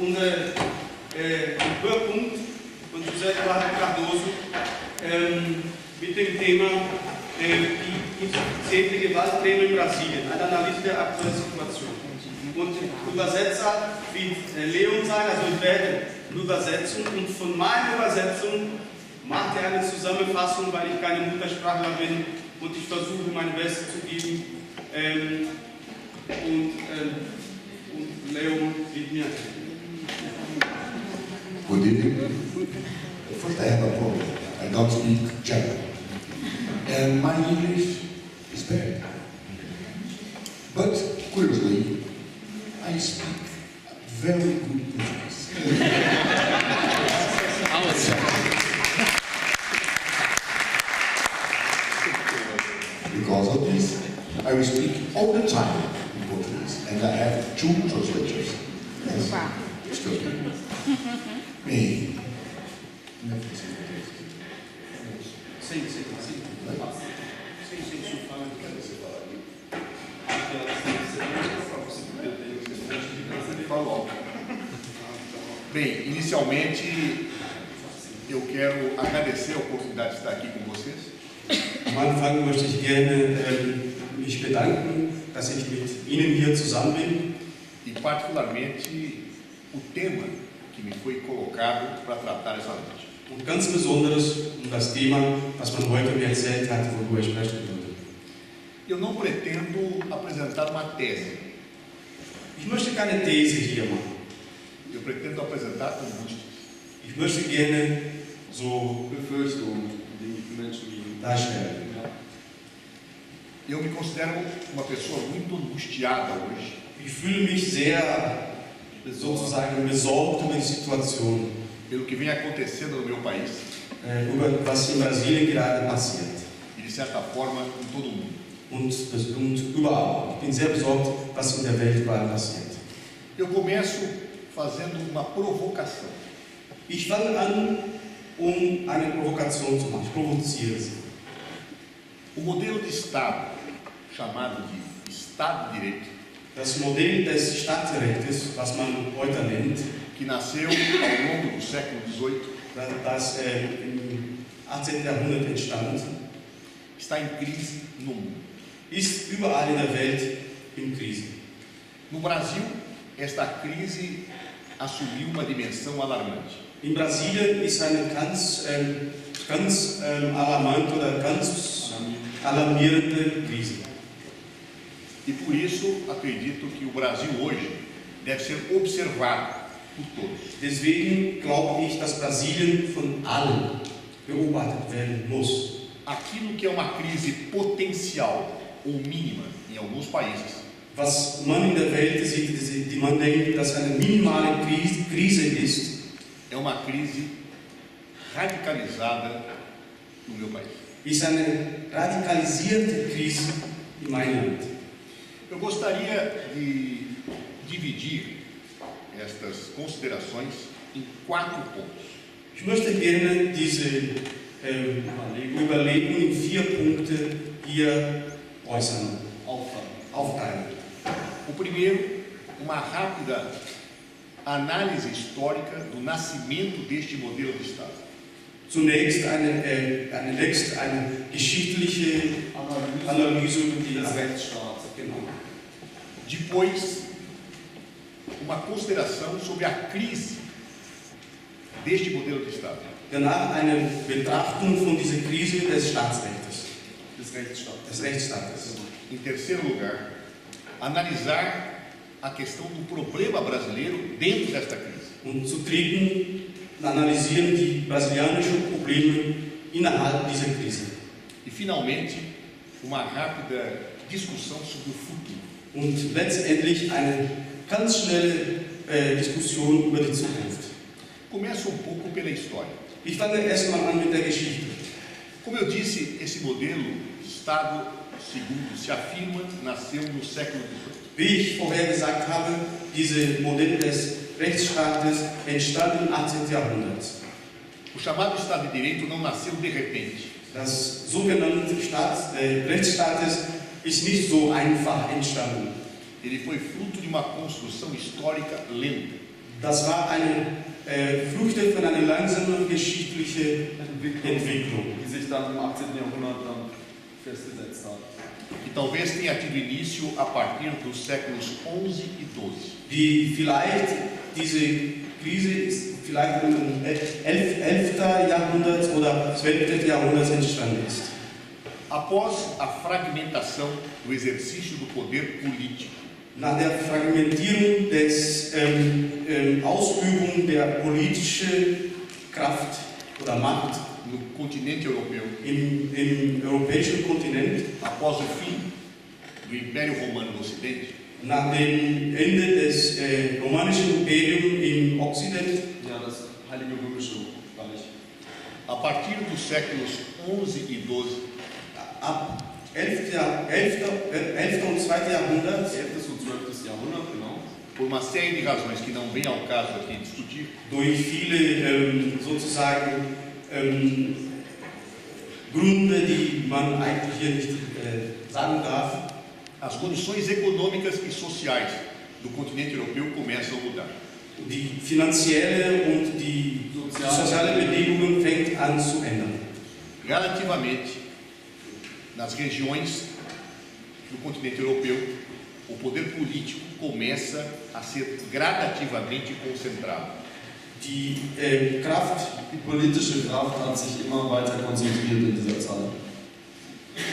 unser Höhepunkt von José Eduardo Cardoso mit dem Thema die insuffiziente Gewaltpläne in Brasilien, eine Analyse der aktuellen Situation. Und Übersetzer wie Leon sagen, also ich werde eine Übersetzung und von meiner Übersetzung macht er eine Zusammenfassung, weil ich keine Muttersprachler bin und ich versuche mein Bestes zu geben und Leon wird mir Good evening. First, I have a problem. I don't speak German. And my English is bad. But, curiously, I speak very good Portuguese. Because of this, I will speak all the time in Portuguese. And I have 2 translators. Yes. Excuse me. Bem, Sim. Bem, inicialmente eu quero agradecer a oportunidade de estar aqui com vocês. Am Anfang möchte ich gerne mich bedanken, dass ich mit Ihnen hier zusammen bin. E particularmente o tema que me foi colocado para tratar essa noite. Und ganz besonders um das Thema, was man heute mir erzählt hat, worüber ich sprechen würde. Eu não pretendo apresentar uma tese. Ich möchte keine These hier machen. Eu pretendo apresentar angústias. Ich möchte gerne so Befürchtungen, die Menschen darstellen. Eu me considero uma pessoa muito angustiada hoje. Ich fühle mich sehr sozusagen besorgt über die Situation, Pelo que vem acontecendo no meu país über was in Brasilien gerade passiert e de certa forma em todo o mundo. und überall. Ich bin sehr besorgt, was in der Welt überall passiert. Eu começo fazendo uma provocação. Ich fange an, eine Provokation zu machen. Ich provoziere sie. O modelo de Estado, chamado de Estado de Direito, Das Modell des Staatsrechts, was man heute nennt, que nasceu ao longo do século XVIII, das im 18. Jahrhundert entstand, está em crise no mundo. ist überall in der Welt in Krise. No Brasil, esta crise assumiu uma dimensão alarmante. In Brasilien ist eine ganz alarmante oder ganz alarmierende Krise. E por isso acredito que o Brasil hoje deve ser observado por todos. Deswegen glaube ich, dass Brasilien von allen beobachtet werden muss. Aquilo que é uma crise potencial ou mínima em alguns países, Was man in der Welt sieht, die man denkt, dass eine minimale Krise ist, é uma crise radicalizada no meu país. ist eine radikalisierte Krise in meinem Land. Eu gostaria de dividir estas considerações em 4 pontos. Ich möchte gerne diese Überlegungen in 4 Punkte hier äußern, aufteilen. O primeiro, uma rápida análise histórica do nascimento deste modelo de Estado. Zunächst eine geschichtliche Analyse über die des Rechtsstaats. Genau. Depois, uma consideração sobre a crise deste modelo de Estado. Danach eine Betrachtung von dieser Krise des Staatsrechts, Des Rechtsstaates. des Rechtsstaates. Em terceiro lugar, analisar a questão do problema brasileiro dentro desta crise. Und zu dritten analysieren die brasilianischen Probleme innerhalb dieser Krise. E, finalmente, uma rápida discussão sobre o futuro. Und letztendlich eine ganz schnelle Diskussion über die Zukunft. Começo um pouco pela história. Ich fange erstmal an mit der Geschichte. Como eu disse, esse modelo de Estado segundo se afirma nasceu no século XVIII. Wie ich vorher gesagt habe, diese Modelle des Rechtsstaates entstanden im 18. Jahrhundert. O chamado Estado de Direito não nasceu de repente. Das sogenannte Rechtsstaates ist nicht so einfach entstanden. Ele foi fruto de uma construção histórica lenta. Das war eine Früchte von einer langsamen geschichtlichen Entwicklung, die sich dann im 18. Jahrhundert dann festgesetzt hat. que talvez tenha tido início a partir dos séculos 11 e 12. Die vielleicht, diese Krise ist vielleicht im 11. Jahrhundert oder 12. Jahrhundert entstanden ist. Após a fragmentação do exercício do poder político, Nach der Fragmentierung des Ausübung der politischen Kraft oder Macht no continente europeu, im europäischen Kontinent, após o fim do Império Romano no Ocidente, nach dem Ende des romanischen Imperiums im Occident, Ja, das Heilige Römische Reich. a partir dos séculos 11 e 12, ab 11. und 2. Jahrhundert, 11. und 12. Jahrhundert, genau. por uma série de razões que não vem ao caso aqui discutir, durch viele sozusagen Gründe, die man eigentlich hier nicht sagen darf, as condições econômicas e sociais do continente europeu começam a mudar. die finanzielle und die soziale Bedingungen fängt an zu ändern. Relativamente, nas regiões do continente europeu, o poder político começa a ser gradativamente concentrado. Die Kraft, Die politische Kraft hat sich immer weiter konzentriert in dieser Zeit.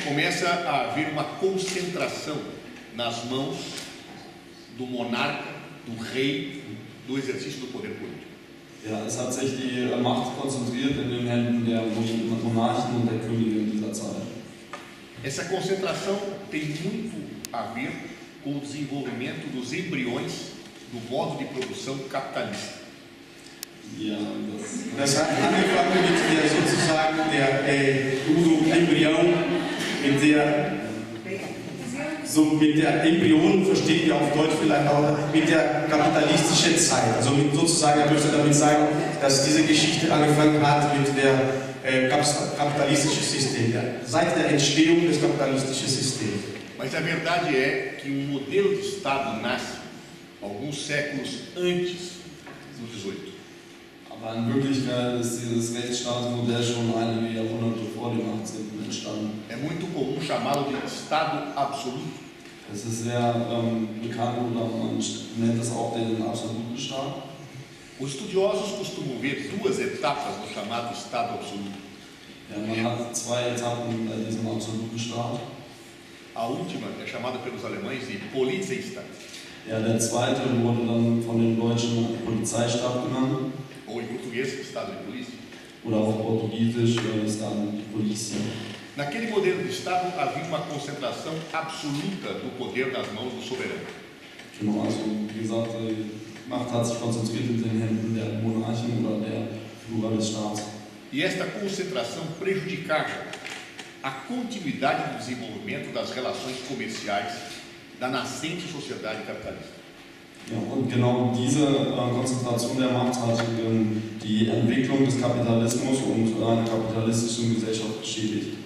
Começa a haver uma concentração nas mãos do monarca, do rei, do exercício do poder político. Ja, es hat sich die Macht konzentriert in den Händen der Monarchen und der Könige in dieser Zeit. Essa concentração tem muito a ver com o desenvolvimento dos embriões do modo de produção capitalista. Ja, das hat angefangen mit der sozusagen der Embryon, mit der Embryon versteht ihr auf Deutsch vielleicht auch mit der kapitalistischen Zeit. Also sozusagen, er möchte damit sagen, dass diese Geschichte angefangen hat mit der kapitalistischen System, seit der Entstehung des kapitalistischen Systems. Mas a verdade é que um modelo de Estado nasce alguns séculos antes do 18. aber in Wirklichkeit ist dieses Rechtsstaatsmodell schon einige Jahrhunderte vor dem 18. entstanden. É muito comum chamá-lo de Estado absoluto. Es ist sehr bekannt oder man nennt es auch den absoluten Staat. Os estudiosos costumam ver duas etapas no chamado Estado absoluto. Ja, man hat zwei Etappen bei diesem absoluten Staat. A última é chamada pelos alemães de Polizeistaat, Ja, der zweite wurde dann von den Deutschen Polizeistaat genannt. ou em português, Estado de Polícia. Oder auf Portugiesisch ist dann Polícia. Naquele modelo de Estado havia uma concentração absoluta do poder nas mãos do soberano. Genau, also wie gesagt, die Macht hat sich konzentriert in den Händen der Monarchen oder der Führer des Staats. E esta concentração prejudicava a continuidade do desenvolvimento das relações comerciais da nascente sociedade capitalista. Ja, und genau diese Konzentration der Macht hat die Entwicklung des Kapitalismus und einer kapitalistischen Gesellschaft geschädigt.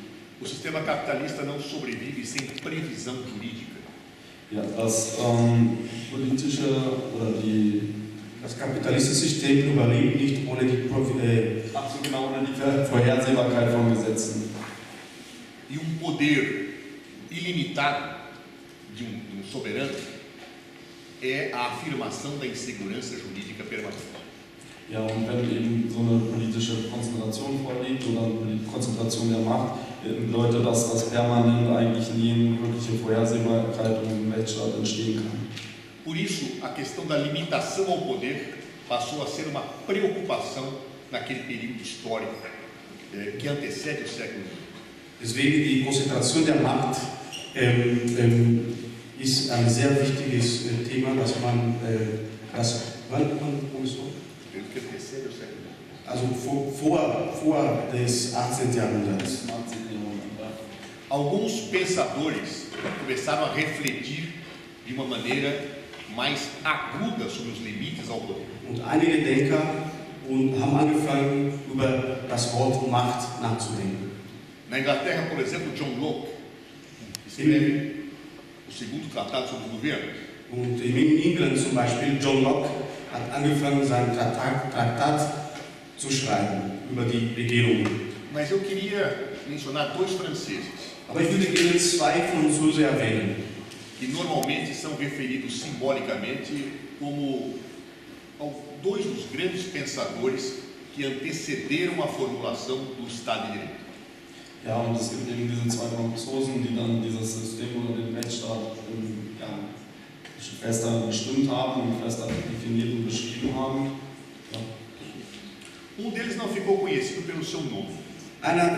O sistema capitalista não sobrevive sem previsão jurídica. Ja, das politische oder das kapitalistische System überlebt nicht ohne die absolut genau ohne die Vorhersehbarkeit von Gesetzen. E poder ilimitado de um soberano é a afirmação da insegurança jurídica permanente. Ja, und wenn eben so eine politische Konzentration vorliegt oder die Konzentration der Macht, bedeutet das, dass permanent eigentlich nie eine wirkliche Vorhersehbarkeit im Rechtsstaat entstehen kann. Por isso, a questão da limitação ao poder passou a ser uma preocupação naquele período histórico que antecede o século XX. Deswegen die Konzentration der Macht ist ein sehr wichtiges Thema, dass man Que antecede o século XX. also vor des 18. Jahrhunderts. Alguns pensadores começaram a refletir de uma maneira mais aguda sobre os limites ao poder. Und einige Denker haben angefangen, über das Wort Macht nachzudenken. Na Inglaterra, por exemplo, John Locke escreve o segundo tratado sobre o governo. Und in England zum Beispiel, John Locke hat angefangen, seinen Traktat zu schreiben über die Regierung. Mas eu queria mencionar dois franceses, Aber ich würde gerne zwei Franzosen erwähnen, que normalmente são referidos simbolicamente como dois dos grandes pensadores que antecederam a formulação do Estado de Direito. Ja, und es gibt eben diese zwei Franzosen, die dann dieses System oder den Rechtsstaat fester bestimmt haben und fester definiert und beschrieben haben. Ja. Deles não ficou conhecido pelo seu nome, einer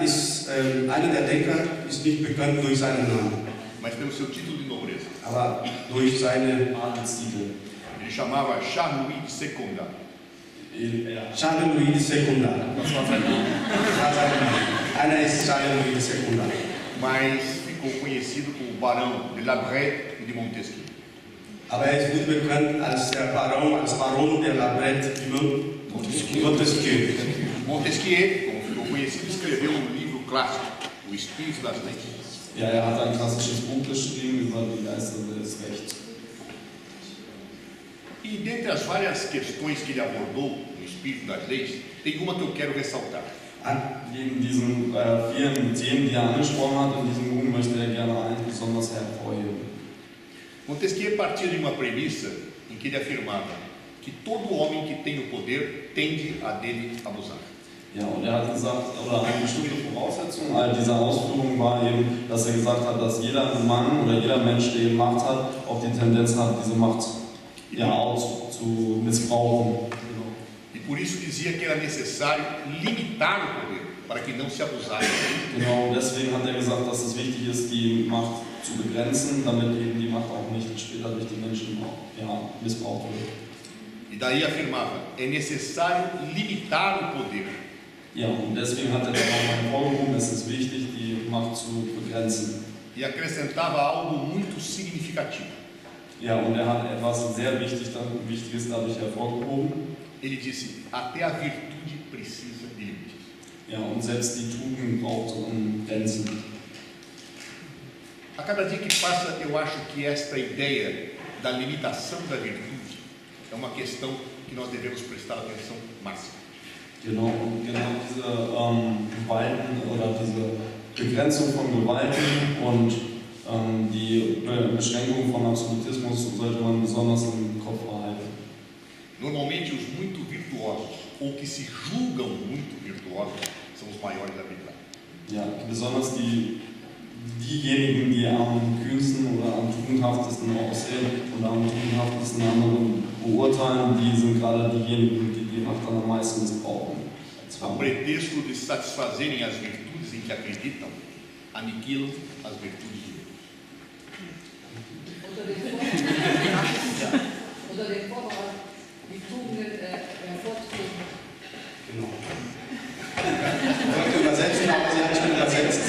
der Denker ist nicht bekannt durch seinen Namen, mas pelo seu título de nobreza. aber durch seine Adelstitel. Ele chamava Charles-Louis de Secondat. Charles-Louis de Secondat. Das war sein Name. Das war sein Name. Einer ist Charles-Louis de Secondat. Mas ficou conhecido como Barão de La Brette e de Montesquieu. Aber er ist gut bekannt als Baron der La Brette de Montesquieu. Montesquieu, como ficou conhecido, escreveu um livro clássico, O Espírito das Leis. Ja, er hat ein klassisches Buch geschrieben über die Geister des Rechts. E dentre as várias questões que ele abordou no Espírito das Leis, tem uma que eu quero ressaltar. Neben diesen vielen Themen, die er angesprochen hat, in diesem Buch möchte er gerne eins besonders hervorheben. Montesquieu partia de uma premissa em que ele afirmava que todo homem que tem o poder tende a dele abusar. Ja, und er hat gesagt, oder eine bestimmte Voraussetzung all dieser Ausführungen war eben, dass er gesagt hat, dass jeder Mann oder jeder Mensch, der Macht hat, auch die Tendenz hat, diese Macht zu missbrauchen. E por isso dizia que era necessário limitar o poder, para que não se abusasse. Genau, deswegen hat er gesagt, dass es wichtig ist, die Macht zu begrenzen, damit eben die Macht auch nicht später durch die Menschen missbraucht wird. E daí afirmava, é necessário limitar o poder. Ja, und deswegen hat er dann auch hervorgehoben, es ist wichtig, die Macht zu begrenzen. E acrescentava algo muito significativo. Ja, und er hat etwas sehr Wichtiges dadurch hervorgehoben. Ele disse, até a virtude precisa de limites. Ja, und selbst die Tugend braucht Grenzen. A cada dia que passa, eu acho que esta ideia da limitação da virtude é uma questão que nós devemos prestar atenção máxima. Genau, und genau diese Gewalten oder diese Begrenzung von Gewalten und die Beschränkung von Absolutismus sollte man besonders im Kopf behalten. Normalmente, os muito virtuosos, ou que se julgam muito virtuosos, são os maiores arbitrados. Ja, besonders diejenigen, die am kühnsten oder am tugendhaftesten aussehen und am tugendhaftesten anderen beurteilen, die sind gerade diejenigen, die die Macht dann am meisten missbrauchen. Ao pretexto de satisfazerem as virtudes em que acreditam, aniquilam as virtudes de Unter dem Vorbehalt, die Tugenden hervorzuheben. Genau. Ich wollte übersetzen, aber sie hat schon übersetzt.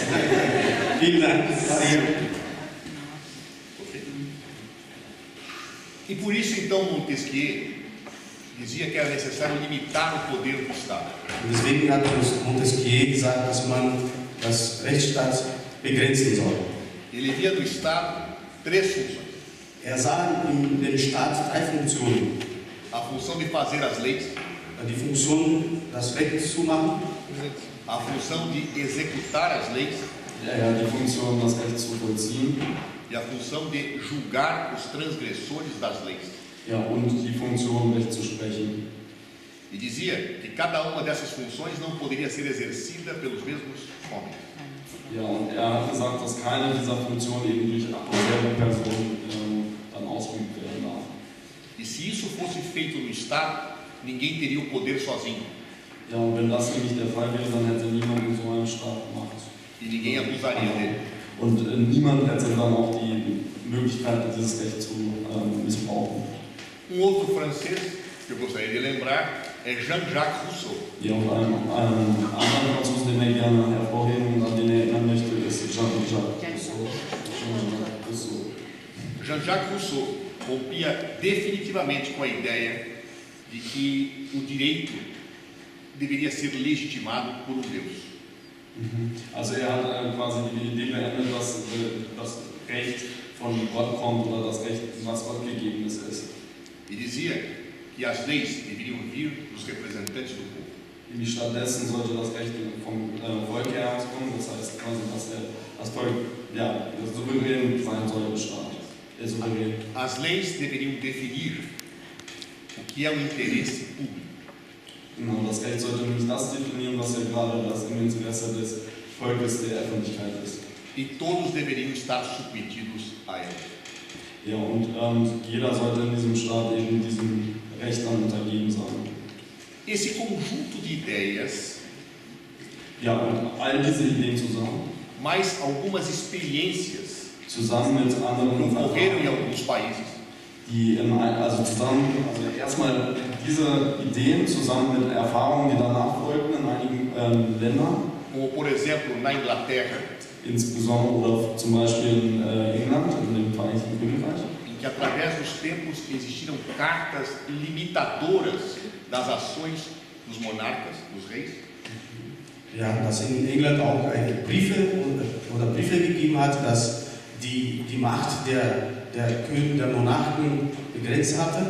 Vielen Dank, Maria. E por isso, então, Montesquieu dizia que era necessário limitar o poder do Estado. Und deswegen hat Montesquieu gesagt, dass man das Rechtsstaat begrenzen soll. Ele via do Estado três funções. Er sah in dem Staat drei Funktionen. A função de fazer as leis, Die Funktion, das Recht zu machen, a função de executar as leis Ja, die Funktion, das Recht zu vollziehen. e a função de julgar os transgressores das leis. Ja, und die Funktion, Recht zu sprechen. E dizia que cada uma dessas funções não poderia ser exercida pelos mesmos homens. Ja, und er hat gesagt, dass keine dieser Funktionen eben durch dieselbe Person dann ausgeübt werden darf. E se isso fosse feito no Estado, ninguém teria o poder sozinho. Ja, und wenn das nämlich der Fall wäre, dann hätte niemand in so einem Staat Macht. E ninguém abusaria dele. Und niemand hätte dann auch die Möglichkeit, dieses Recht zu missbrauchen. Outro francês que eu gostaria de lembrar é Jean-Jacques Rousseau. Ja, und einen anderen Franzosen, den ich gerne hervorheben und an den ich erinnern möchte, ist Jean-Jacques Rousseau. Jean-Jacques Rousseau rompia definitivamente com a ideia de que o direito deveria ser legitimado por um Deus. Also er hat quasi die Idee beendet, dass das Recht von Gott kommt oder das Recht, was Gott gegeben ist. E dizia que as leis deveriam vir dos representantes do povo. Wie stattdessen sollte das Recht vom Volk herauskommen, das heißt quasi, dass das Volk souverän sein soll im Staat. Souverän. As leis deveriam definir o que é o interesse público. Genau, das Recht sollte nicht das definieren, was ja gerade das im Interesse des Volkes, der Öffentlichkeit ist. E todos deveriam estar submetidos a ela. Ja, und jeder sollte in diesem Staat eben diesem Recht dann untergeben sein. Esse conjunto de ideias, Ja, und all diese Ideen mais algumas experiências zusammen mit que anderen ocorreram em Erfahrungen, alguns países, die erstmal diese Ideen zusammen mit Erfahrungen, die danach folgten in einigen Ländern, como por exemplo na Inglaterra, insbesondere oder zum Beispiel in England, in dem Vereinigten Königreich, em que através dos tempos existiram cartas limitadoras das ações dos monarcas, dos reis, Ja, dass in England auch Briefe gegeben hat, dass die Macht der Monarchen begrenzt hatte.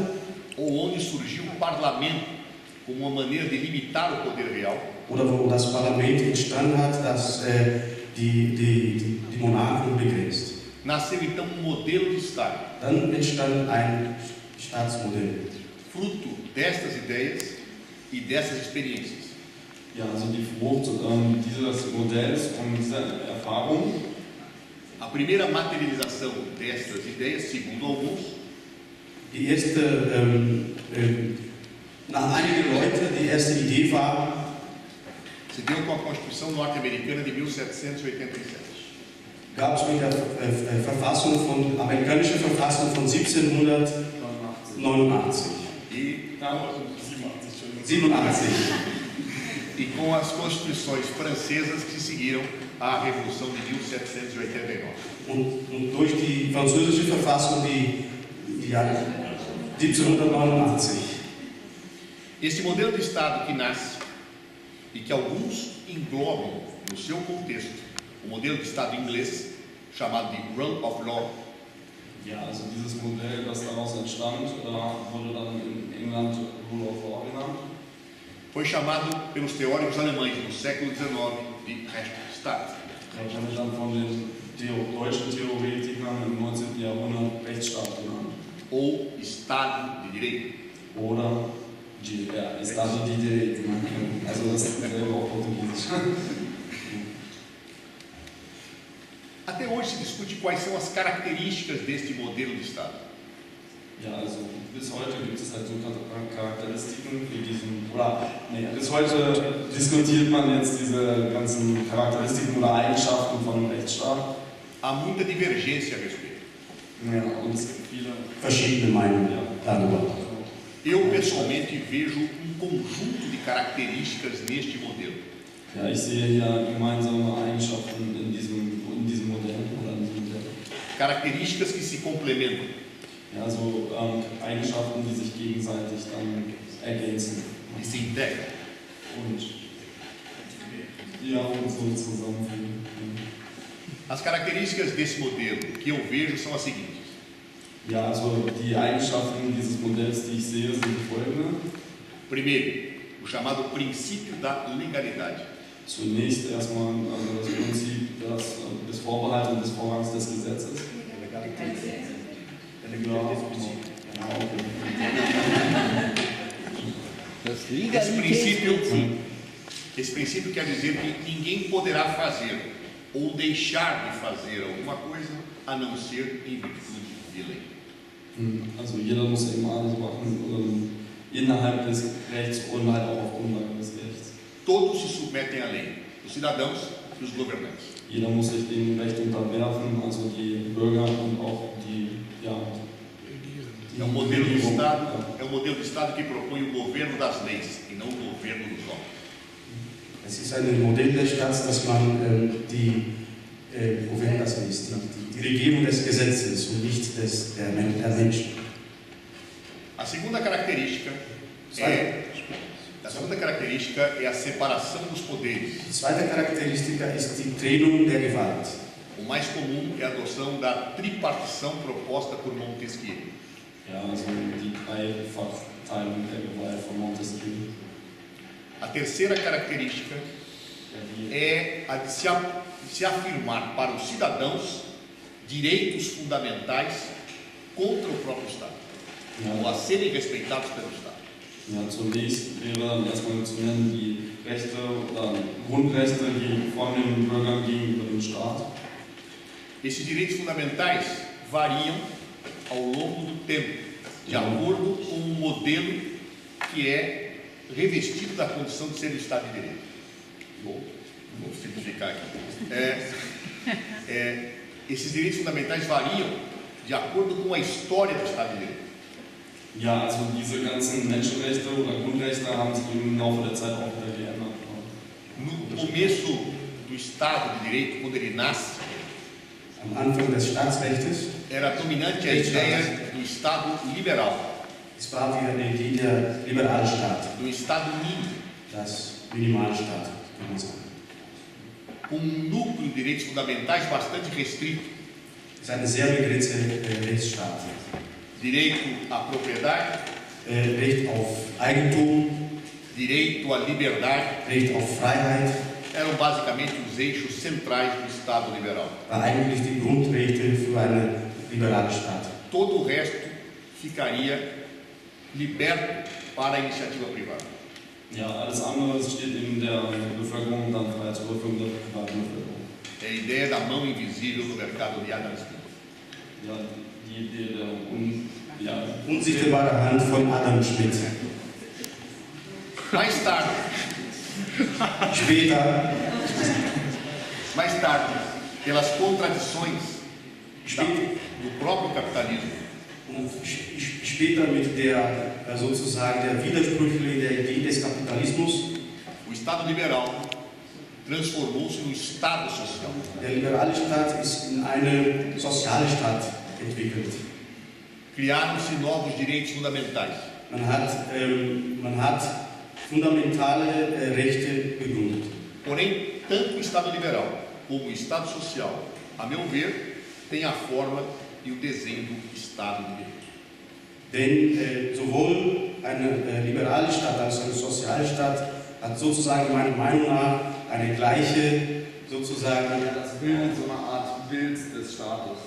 ou onde surgiu o parlamento como uma maneira de limitar o poder real, Oder wo das Parlament entstanden hat, dass die Monarchen begrenzt. nasceu então um modelo de Estado, Dann entstand ein Staatsmodell. fruto destas ideias e dessas experiências. ja, also die Frucht dieses Modells und dieser Erfahrung. A primeira materialização destas ideias, segundo alguns, Die erste, nach einigen Leuten, die erste Idee war, se deu com a Constituição norte-americana de 1787. gab es mit der amerikanischen Verfassung von 1789. E 87. e com as constituições francesas que seguiram a Revolução de 1789. Und durch die französische Verfassung, die Jahre 1789. Esse modelo de Estado que nasce e que alguns englobam no seu contexto o modelo de Estado inglês, chamado de Rule of Law, Ja, also dieses Modell, das daraus entstand, wurde dann in England Rule of Law genannt. foi chamado pelos teóricos alemães no século XIX de Rechtsstaat. Das wurde dann von den deutschen Theoretikern im 19. Jahrhundert Rechtsstaat genannt. Ou Estado de Direito. Oder Estado de Direito, also das ist selber auf Portugiesisch. Até hoje se discute quais são as características deste modelo de Estado. Ja, also bis heute gibt es halt so Charakteristiken wie diesen, bis heute diskutiert man jetzt diese ganzen Charakteristiken oder Eigenschaften von einem Rechtsstaat. Há muita divergência a respeito. Ja, und es gibt viele Verschiedene Meinungen darüber. Eu, pessoalmente, vejo conjunto de características neste modelo. Ja, ich sehe hier gemeinsame Eigenschaften in diesem Modell oder in diesem Modell. Características que se complementam. Ja, so Eigenschaften, die sich gegenseitig dann ergänzen. E se integram. Und so zusammenfügen. As características desse modelo que eu vejo são as seguintes. Ja, also die Eigenschaften dieses Modells, die ich sehe, sind die folgende. Primeiro, o chamado princípio da legalidade. Zunächst erstmal also das Prinzip des Vorbehalts und des Vorrangs des Gesetzes. Esse princípio quer dizer que ninguém poderá fazer ou deixar de fazer alguma coisa a não ser em virtude de lei. Also jeder muss eben alles machen innerhalb des Rechts und halt auch auf Grundlage des Rechts. Todos se submetem à lei, os cidadãos e os governantes. Jeder muss sich dem Recht unterwerfen, also die Bürger und auch die É um modelo de Estado que propõe o governo das leis e não o governo dos homens. Es ist ein Modell des Staats, dass man die Regierung des Gesetzes und nicht der Menschen. A segunda característica é a separação dos poderes. Die zweite Charakteristik ist die Trennung der Gewalt. O mais comum é a adoção da tripartição proposta por Montesquieu. Ja, also die Dreifachteilung Teilung der Gewalt von Montesquieu. A terceira característica é a de se afirmar para os cidadãos direitos fundamentais contra o próprio Estado, ou a serem respeitados pelo Estado. Ja, zunächst wäre dann erstmal zu nennen die Rechte oder Grundrechte von den Bürgern gegenüber dem Staat. Esses direitos fundamentais variam ao longo do tempo, de acordo com um modelo que é revestido da condição de ser o Estado de Direito. Vou simplificar aqui. Esses direitos fundamentais variam de acordo com a história do Estado de Direito. Ja, also diese ganzen Menschenrechte oder Grundrechte haben sich im Laufe der Zeit auch wieder geändert. No começo do Estado de Direito, quando ele nasce, Am Anfang des Staatsrechts era dominante a ideia do Estado liberal, es war wieder die Idee der Liberalstaat, do Estado mínimo, das Minimalstaat, kann man sagen. com um núcleo de direitos fundamentais bastante restrito. Es ist eine sehr begrenzte Rechtsstaat. Direito à propriedade, Recht auf Eigentum, direito à liberdade, Recht auf Freiheit, eram basicamente os eixos centrais do Estado liberal. war eigentlich die Grundrechte für einen liberalen Staat. Todo o resto ficaria liberto para a iniciativa privada. Ja, alles andere steht in der Bevölkerung dann frei zur Verfügung der privaten Bevölkerung. É a ideia da mão invisível no mercado de Adam Smith. Ja, die Idee der Unsichtbare Hand von Adam Smith. Mais tarde, pelas contradições do próprio capitalismo, Später mit der sozusagen der Widersprüche der Idee des Kapitalismus. o Estado liberal transformou-se no Estado social. Der liberale Staat ist in einen Sozialstaat entwickelt. Criaram-se novos direitos fundamentais. Man hat fundamentale Rechte begründet. Porém, tanto o Estado liberal como o Estado social, a meu ver, têm a forma e o desenho do Estado de Direito. Denn sowohl ein liberaler Staat als auch ein Sozialstaat hat sozusagen meiner Meinung nach eine gleiche, sozusagen, Ja, das Bild, so eine Art Bild des Staates,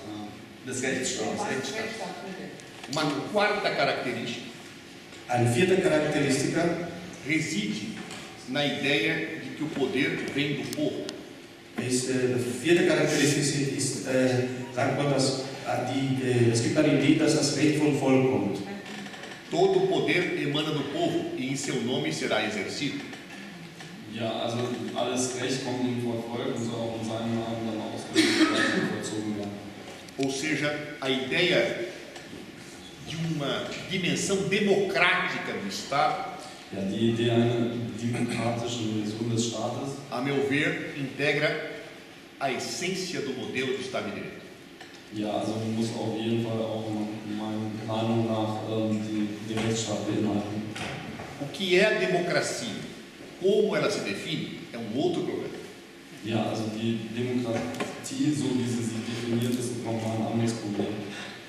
des Rechtsstaates. Uma quarta característica eine vierte Charakteristik reside na ideia de que o poder vem do povo. ist, die vierte Charakteristik ist, sagt man, dass es gibt eine Idee, dass das Recht vom Volk kommt. Todo o poder emana do povo e em seu nome será exercido. Ja, also alles Recht kommt ihm vor Volk und soll auch in seinem Namen dann ausgeübt und vollzogen werden. Ou seja, a ideia de uma dimensão democrática do Estado, Ja, die Idee einer demokratischen Vision des Staates, a meu ver, integra a essência do modelo do Estado de Direito. ja, also muss auf jeden Fall auch meiner Meinung nach den Rechtsstaat beinhalten. O que é a democracia? Como ela se define? É um outro problema. Ja, also die Demokratie, so wie sie definiert ist, nochmal ein anderes Problem.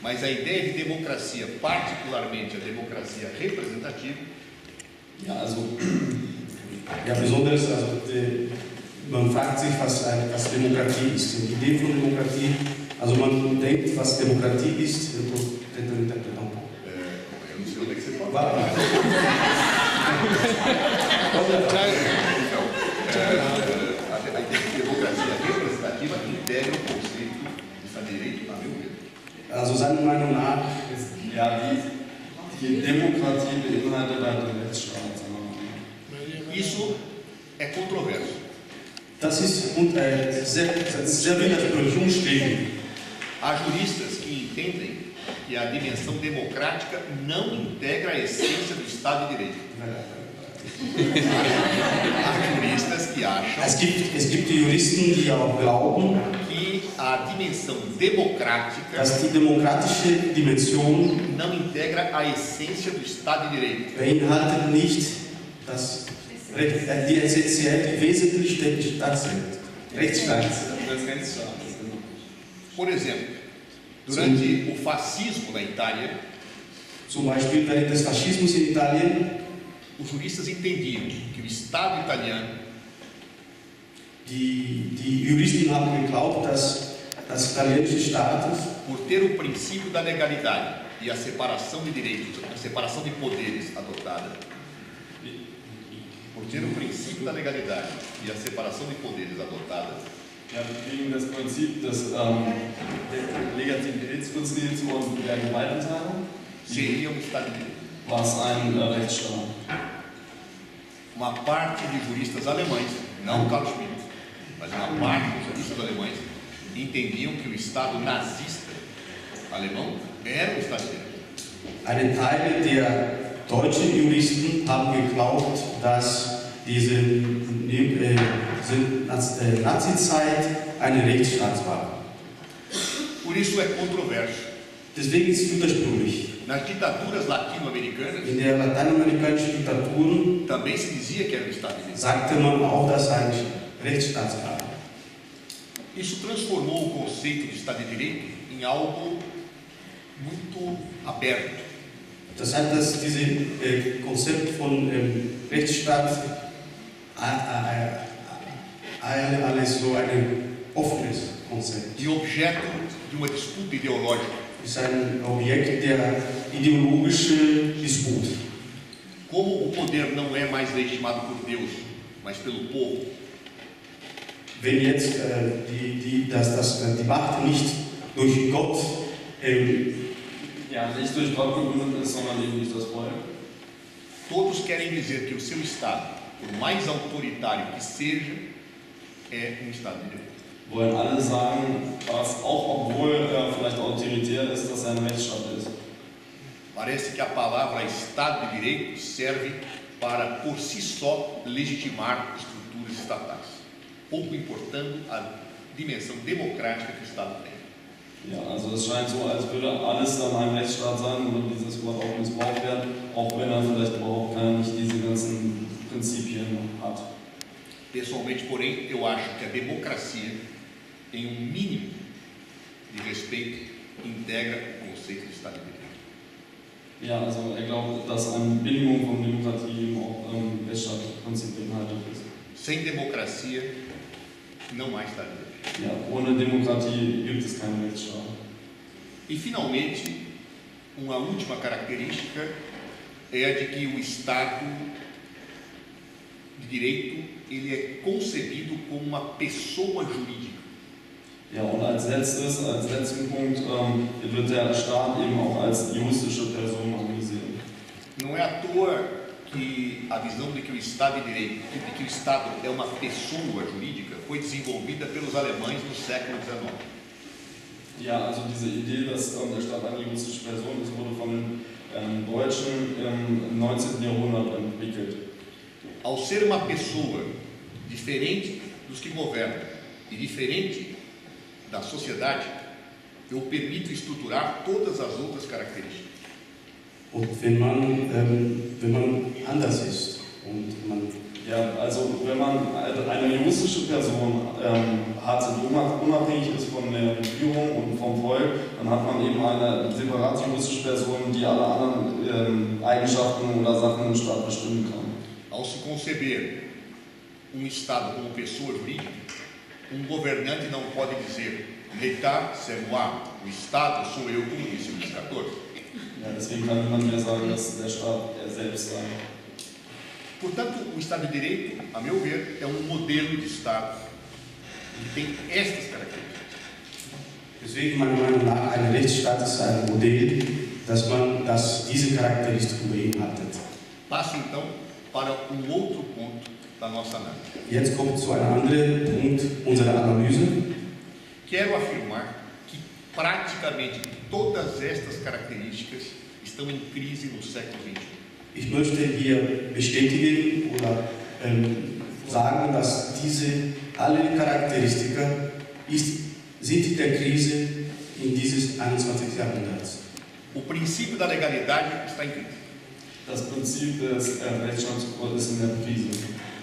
Mas a ideia de democracia, particularmente a democracia representativa, Ja, also Ja, besonders, man fragt sich, was Demokratie ist. Die Idee von Demokratie, also man denkt, was Demokratie ist. eu não sei onde é que você fala. A ideia de democracia representativa integra o conceito de Estado de Direito, a meu ver. Also seiner Meinung nach ja, die Demokratie beinhaltet halt den Rechtsstaat. Isso é controverso. das ist sehr widersprüchlich, umstritten. Há juristas que entendem que a dimensão democrática não integra a essência do Estado de Direito. Há juristas que acham Es gibt die Juristen, die auch glauben, que a dimensão democrática dass die demokratische Dimension não integra a essência do Estado de Direito. beinhaltet nicht das Recht, die essentiell, die wesentliche Rechtsstaats. Por exemplo, durante o fascismo na Itália, Zum Beispiel während des Faschismus in Italien, os juristas entendiam que o Estado italiano die Juristen haben geglaubt, dass das italienische Staat, por ter o princípio da legalidade e a separação de direitos, a separação de poderes adotada, por ter o princípio da legalidade e a separação de poderes adotada, Ja, gegen das Prinzip des Legitimitätsprinzips und der Gewaltenteilung seria um Estado de Direito. war es ein Rechtsstaat. Uma parte de juristas alemães, não Carl Schmitt, mas uma parte dos juristas alemães entendiam que o Estado nazista alemão era um Estado de Direito. Ein Teil der deutschen Juristen haben geglaubt, dass diese Nazi-Zeit eine Rechtsstaat war. Por isso é controverso. Deswegen ist es widersprüchlich. Nas ditaduras latino-americanas In der lateinamerikanischen Diktatur também se dizia que era um Estado de Direito. sagte man auch, dass ein Rechtsstaat war. Isso transformou o conceito de Estado de Direito em algo muito aberto. Das heißt, dass dieses Konzept von Rechtsstaat alles so ein offenes Konzept. E objeto de uma disputa ideológica. Ist ein Objekt der ideologischen Disput. Como o poder não é mais legitimado por Deus, mas pelo povo, Wenn jetzt die Macht nicht durch Gott Ja, nicht durch Gott begründet ist, sondern eben durch das Volk. todos querem dizer que o seu Estado, por mais autoritário que seja, é um Estado de Direito. Wollen alle sagen, dass auch obwohl er vielleicht autoritär ist, dass er ein Rechtsstaat ist. Parece que a palavra Estado de Direito serve para, por si só, legitimar estruturas estatais, pouco importando a dimensão democrática que o Estado tem. Ja, also es scheint so, als würde alles dann ein Rechtsstaat sein und dieses Wort auch missbraucht werden, auch wenn er vielleicht überhaupt nicht diese ganzen Prinzipien hat. Pessoalmente, porém, eu acho que a democracia, em mínimo de respeito, integra o conceito de Estado de Direito. Ja, also er glaubt, dass eine Bedingung von Demokratie eben auch Rechtsstaatprinzip beinhaltet ist. Sem democracia, não há Estado de Direito. Ja, ohne Demokratie gibt es keinen Rechtsstaat. E, finalmente, uma última característica é a de que o Estado de Direito ele é concebido como uma pessoa jurídica. Ja, und als letzten Punkt wird der Staat eben auch als juristische Person angesehen. Não é à toa que a visão de que o Estado de Direito, de que o Estado é uma pessoa jurídica, foi desenvolvida pelos alemães no século XIX. Ja, also diese Idee, dass der Staat eine juristische Person ist, wurde von den Deutschen im 19. Jahrhundert entwickelt. Ao ser uma pessoa diferente dos que governam e diferente da sociedade, eu permito estruturar todas as outras características. Und wenn man anders ist und man Ja, also wenn man eine juristische Person hat, die unabhängig ist von der Regierung und vom Volk, dann hat man eben eine separate juristische Person, die alle anderen Eigenschaften oder Sachen im Staat bestimmen kann. Ao se conceber Estado como pessoa jurídica, governante não pode dizer l'État c'est moi, o Estado sou eu, como disse Luís XIV. Ja, deswegen kann niemand mehr sagen, dass der Staat er selbst sei. Portanto, o Estado de Direito, a meu ver, é modelo de Estado que tem estas características. Deswegen meiner Meinung nach ein Rechtsstaat ist ein Modell, das diese Charakteristiken beinhaltet. Passo então para outro ponto da nossa análise. Jetzt kommt zu einem anderen Punkt unserer Analyse. Quero afirmar que praticamente todas estas características estão em crise no século XXI. Ich möchte hier bestätigen oder sagen, dass alle Charakteristika sind in der Krise in dieses 21. Jahrhunderts. O princípio da legalidade está em crise. Das Prinzip des Rechtsstaats ist in der Krise.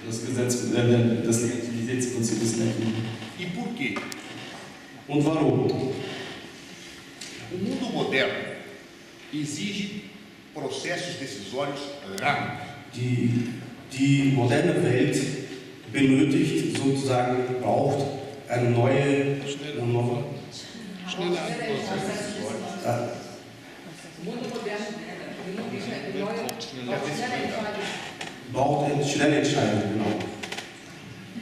Das Legitimitätsprinzip ist in der Krise. E por quê? Und warum? O mundo moderno exige processos decisórios rápidos. Die moderne Welt benötigt, sozusagen, braucht eine neue braucht schnelle Entscheidungen, genau.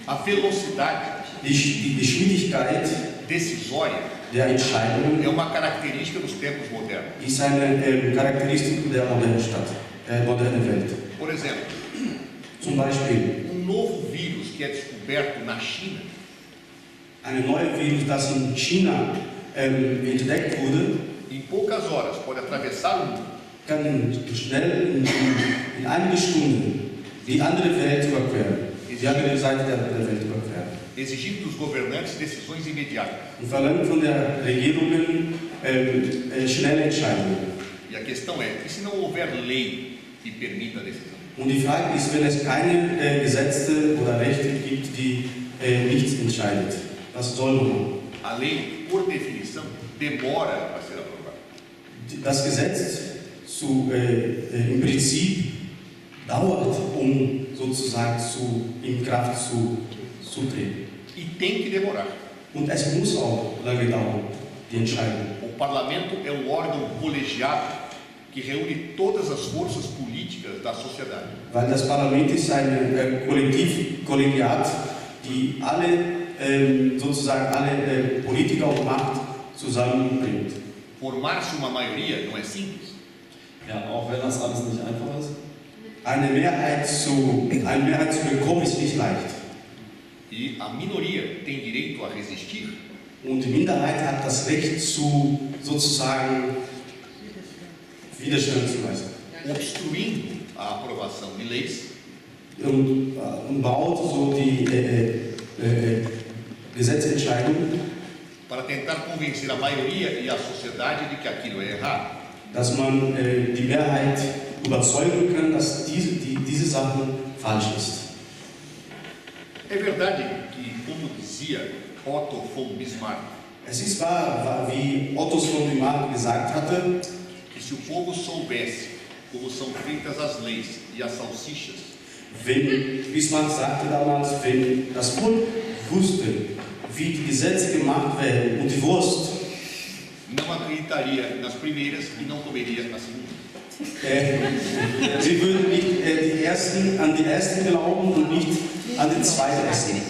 A velocidade Die Geschwindigkeit decisória der Entscheidungen é uma característica dos tempos modernos. ist eine Charakteristik der modernen Welt. Por exemplo, Zum Beispiel novo vírus que é descoberto na China ein neues Virus, das in China entdeckt wurde, em poucas horas pode atravessar o mundo kann schnell in einigen Stunden die andere Welt überqueren, die andere Seite der Welt überqueren. exigindo dos governantes decisões imediatas. Und verlangt von der Regierungen schnelle Entscheidungen. E a questão é, e se não houver lei que permita a decisão? Und die Frage ist, wenn es keine Gesetze oder Rechte gibt, die nichts entscheidet, was soll man machen? A lei, por definição, demora a ser aprovada. Das Gesetz im Prinzip dauert, sozusagen in Kraft zu treten. E tem que demorar. Und es muss auch lange dauern, die Entscheidung. O parlamento é um órgão colegiado que reúne todas as forças políticas da sociedade. Weil das Parlament ist ein Kollegiat, die sozusagen alle Politiker und Macht zusammenbringt. Formar-se uma maioria não é simples. Ja, auch wenn das alles nicht einfach ist. Eine Mehrheit zu bekommen ist nicht leicht. E a minoria tem direito a resistir. Und die Minderheit hat das Recht sozusagen Widerstand zu leisten. Obstruindo a aprovação de leis Und baut so die Gesetzentscheidungen, para tentar convencer a maioria e a sociedade de que aquilo é errado. dass man die Mehrheit überzeugen kann, dass diese Sache falsch ist. É verdade que, como dizia Otto von Bismarck, Es ist wahr, wie Otto von Bismarck gesagt hatte, que se o povo soubesse como são feitas as leis e as salsichas, Bismarck sagte damals, wenn das Volk wusste, wie die Gesetze gemacht werden und die Wurst, não acreditaria nas primeiras e não comeria nas segundas. sie würden nicht an die ersten glauben und nicht an die zweite essen.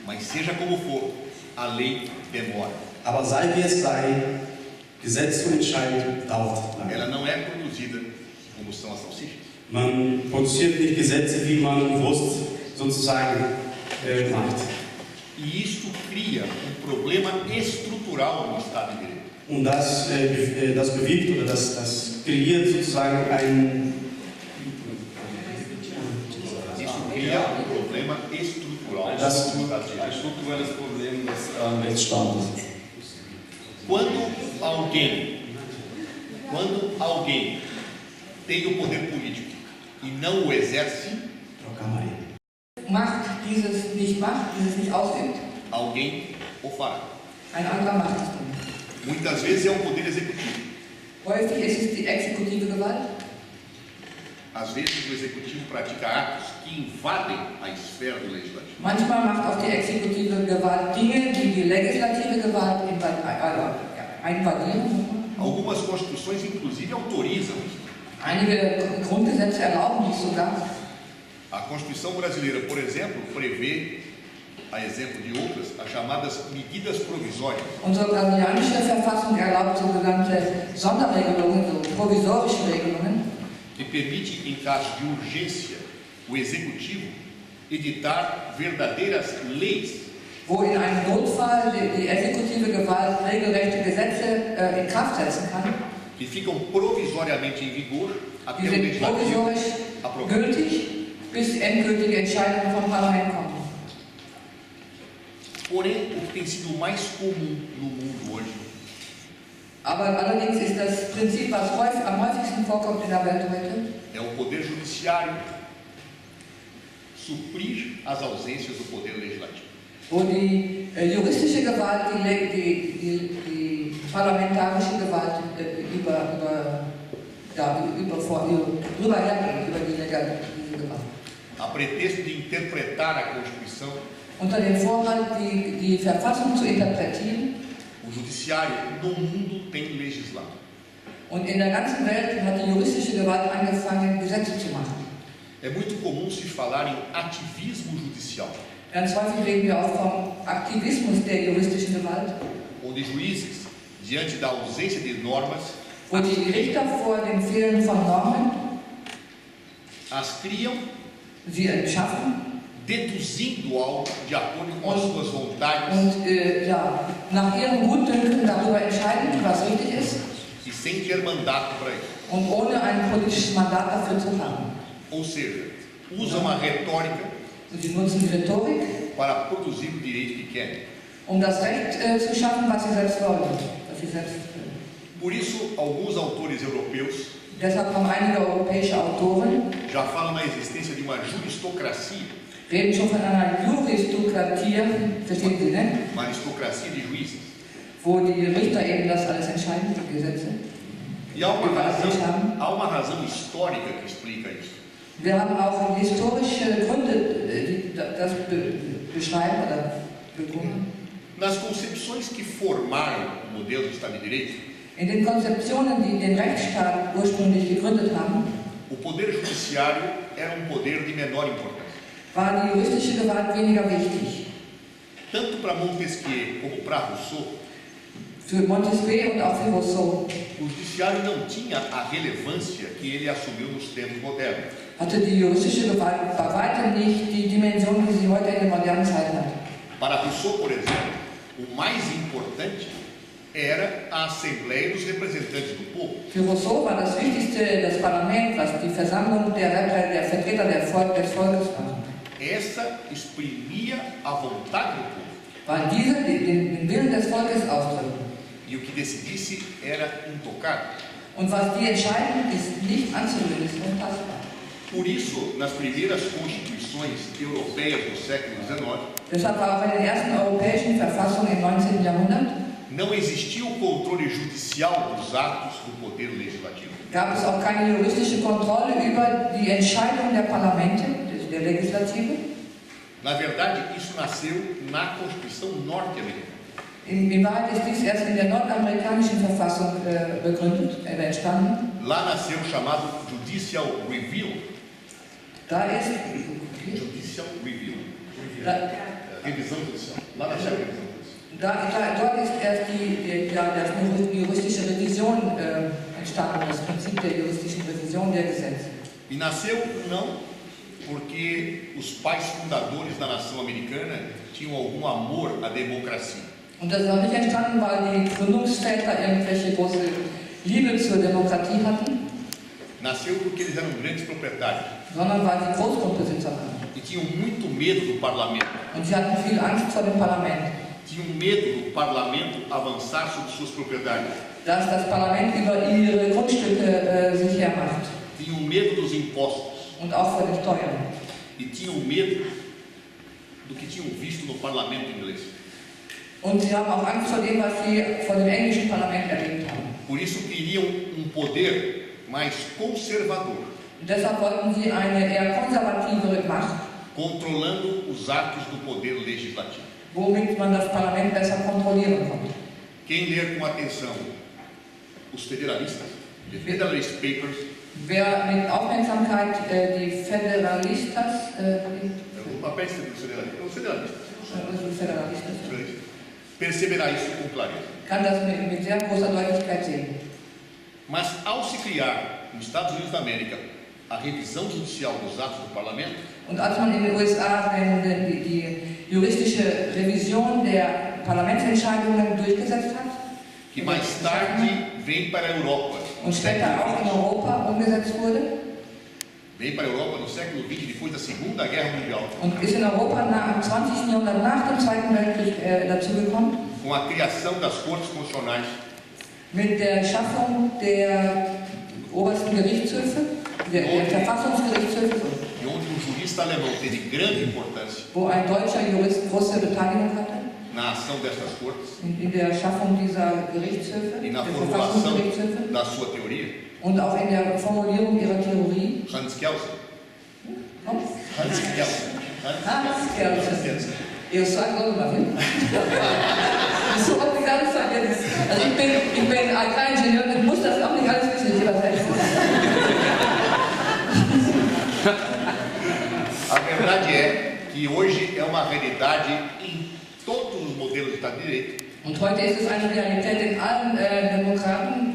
Mas seja como for, a lei demora. Aber sei wie es sei, Gesetz zu entscheiden dauert lange. Ela não é produzida como são as salsichas. Man produziert nicht Gesetze, wie man Wurst sozusagen macht. E isto cria problema estrutural no Estado de Direito. Und das bewirkt oder das kreiert sozusagen Isso cria problema estrutural no Estado de Direito. Ein strukturelles Problem des Rechtsstaates. Quando alguém tem o poder político e não o exerce, Macht, dieses nicht ausübt, alguém o fará. ein anderer macht es dann. Muitas vezes é o poder executivo. Häufig ist es die exekutive Gewalt. Às vezes o executivo pratica atos que invadem a esfera do legislativo. Manchmal macht auch die exekutive Gewalt Dinge, die die legislative Gewalt invadieren. Algumas constituições, inclusive, autorizam isso. Einige Grundgesetze erlauben dies sogar. A Constituição brasileira, por exemplo, prevê, a exemplo de outras, as chamadas medidas provisórias. Unsere brasilianische Verfassung erlaubt sogenannte Sonderregelungen, so provisorische Regelungen, que permite, em caso de urgência, o executivo editar verdadeiras leis wo in einem Notfall die exekutive Gewalt regelrechte Gesetze in Kraft setzen kann, que ficam provisoriamente em vigor até die o sind legislativo provisorisch aprovar. gültig, bis endgültige Entscheidungen vom Parlament kommen. Porém, o que tem sido mais comum no mundo hoje Aber allerdings ist das Prinzip, was am häufigsten vorkommt in der Welt heute, é o poder judiciário suprir as ausências do poder legislativo. wo die juristische Gewalt die parlamentarische Gewalt rüberhergehen über diese Gewalt. A pretexto de interpretar a Constituição, Unter dem Vorwand, die Verfassung zu interpretieren, o judiciário no mundo tem legislado. und in der ganzen Welt hat die juristische Gewalt angefangen, Gesetze zu machen. É muito comum se falar em ativismo judicial, Ganz häufig reden wir auch vom Aktivismus der juristischen Gewalt, onde juízes, diante da ausência de normas, wo die Richter vor dem Fehlen von Normen as criam, sie schaffen deduzindo algo de acordo com as suas vontades und nach ihrem Gutdünken darüber entscheiden, was richtig ist e sem ter mandato para isso. und ohne ein politisches Mandat dafür zu haben. Ou seja, usam a retórica Und sie nutzen die Rhetorik, para produzir o direito que querem. das Recht zu schaffen, was sie selbst wollen. Was sie selbst wollen. Por isso, alguns autores europeus Deshalb haben einige europäische Autoren já falam na existência de uma juristocracia, reden schon von einer Juristokratie, verstehen Sie, ne? uma aristocracia de juízes. Wo die Richter eben das alles entscheiden, die Gesetze. E há uma razão histórica que explica isso. Wir haben auch historische Gründe, die das beschreiben oder begründen. Nas concepções que formaram o modelo do Estado de Direito, In den Konzeptionen, die den Rechtsstaat ursprünglich gegründet haben, o poder judiciário era um poder de menor importância. war die juristische Gewalt weniger wichtig. Tanto para Montesquieu como para Rousseau, Für Montesquieu und auch für Rousseau o judiciário não tinha a relevância que ele assumiu nos tempos modernos. hatte die juristische Gewalt bei weitem nicht die Dimension, die sie heute in der modernen Zeit hat. Para Rousseau, por exemplo, o mais importante era a Assembleia dos Representantes do Povo. Für Rousseau war das Wichtigste das Parlament, was die Versammlung der Vertreter des Volkes war. Essa exprimia a vontade do povo. Weil diese den Willen des Volkes ausdrücken. E o que decidisse era intocável. Und was die entscheiden, ist nicht anzurühren, ist unfassbar. Por isso, nas primeiras constituições europeias do século XIX, Deshalb war auch in den ersten europäischen Verfassungen im 19. Jahrhundert não existia o controle judicial dos atos do poder legislativo. gab es auch keine juristische Kontrolle über die Entscheidung der Parlamente, der Legislative. Na verdade, isso nasceu na Constituição norte-americana. In Wahrheit ist dies erst in der nordamerikanischen Verfassung entstanden. Lá nasceu o chamado Judicial Review. Da ist, Judicial Review. da, Revisão judicial. Lá nasceu a revisão judicial. dort ist erst die juristische Revision entstanden, das Prinzip der juristischen Revision der Gesetze. E nasceu não porque os pais fundadores da nação americana tinham algum amor à democracia. Und das ist auch nicht entstanden, weil die Gründungsväter irgendwelche große Liebe zur Demokratie hatten, Nasceu porque eles eram grandes proprietários sondern weil sie Großgrundbesitzer waren. e tinham muito medo do parlamento. Und sie hatten viel Angst vor dem Parlament, Tinham medo do parlamento avançar sobre suas propriedades. dass das Parlament über ihre Grundstücke sich hermacht Tinham medo dos impostos und auch vor den Steuern. e tinham medo do que tinham visto no parlamento inglês. Und sie haben auch Angst vor dem, was sie vor dem englischen Parlament erlebt haben. Por isso queriam poder mais conservador, Und deshalb wollten sie eine eher konservativere Macht, controlando os atos do poder legislativo. womit man das Parlament besser kontrollieren konnte. Quem ler com atenção os federalistas, The Federalist Papers, Wer mit Aufmerksamkeit die Federalistas, o papel dos federalistas, Federalistas perceberá isso com clareza. kann das mit sehr großer Deutlichkeit sehen. Mas ao se criar nos Estados Unidos da América a revisão judicial dos atos do parlamento, Und als man in den USA die juristische Revision der Parlamentsentscheidungen durchgesetzt hat que mais tarde vem para a Europa, und später auch in Europa umgesetzt wurde vem para a Europa no século XX, depois da Segunda Guerra Mundial, und ist in Europa im 20. Jahrhundert nach dem Zweiten Weltkrieg dazugekommen, com a criação das cortes constitucionais, mit der Schaffung der obersten Gerichtshöfe, der Verfassungsgerichtshöfe, e onde um jurista alemão teve grande importância wo ein deutscher Jurist große Beteiligung hatte na ação destas cortes in der Schaffung dieser Gerichtshöfe, e na der formulação Verfassungsgerichtshöfe da sua teoria, und auch in der Formulierung ihrer Theorie. Hans Kelsen. Hans Hans Kelsen. Kelsen. Eu sou agrônoma, viu? Eu sou obrigado a saber das. Also ich bin Agraringenieur und muss das auch nicht alles wissen, ich übersetze. A verdade é que hoje é uma realidade em todos os modelos de Estado de Direito. Und heute ist es eine Realität in allen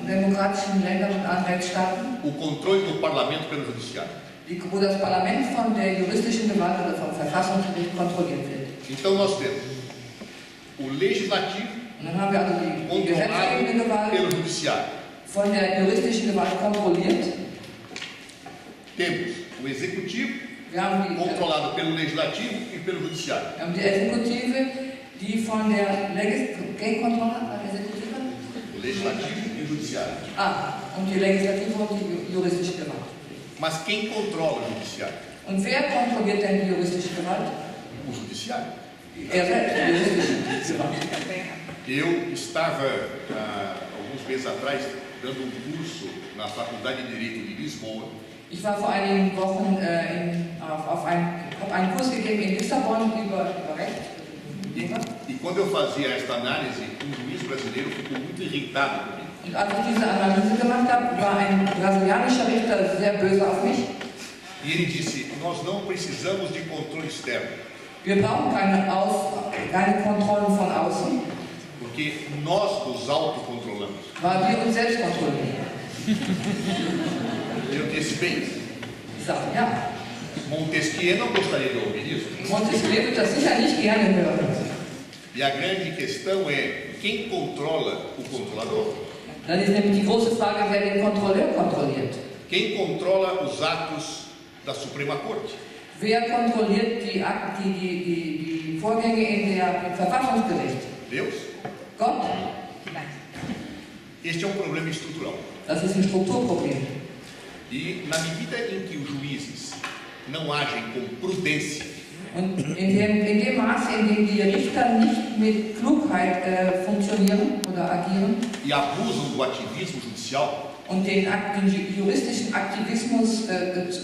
demokratischen Ländern und allen Rechtsstaaten, O controle do parlamento pelo judiciário. wo das Parlament von der juristischen Gewalt oder vom Verfassungsgericht kontrolliert wird. Então nós temos o legislativo Und dann haben wir also die controlado gesetzgebende pelo Gewalt judiciário. von der juristischen Gewalt kontrolliert. Temos o executivo Wir haben controlado pelo legislativo e pelo judiciário. die Exekutive, die von der Exekutive? O legislativo e o judiciário. Und die Legislative und die juristische Gewalt. Mas quem controla o judiciário? Und wer kontrolliert denn die juristische Gewalt? O judiciário. Er selbst, die juristische Gewalt. Eu estava, alguns meses atrás, dando curso na Faculdade de Direito de Lisboa. Ich war vor einigen Wochen habe einen Kurs gegeben in Lissabon über Recht. E quando eu fazia esta análise, juiz brasileiro ficou muito irritado comigo. Und als ich diese Analyse gemacht habe, war ein brasilianischer Richter sehr böse auf mich. E ele disse: nós não precisamos de controle externo, Wir brauchen keine Kontrollen von außen, porque nós nos autocontrolamos. weil wir uns selbst kontrollieren. Eu disse: bem, Ich sage, ja, Montesquieu não gostaria de ouvir isso. Montesquieu wird das sicher nicht gerne hören. E a grande questão é quem controla o controlador? Dann ist nämlich die große Frage, wer den Kontrolleur kontrolliert. Quem controla os atos da Suprema Corte? Wer kontrolliert die Vorgänge im Verfassungsgericht? Deus? Gott? Este é um problema estrutural. Das ist ein Strukturproblem. E na medida em que os juízes não agem com prudência, Und in dem Maße, in dem die Richter nicht mit Klugheit funktionieren oder agieren e abusam do ativismo judicial, und den juristischen Aktivismus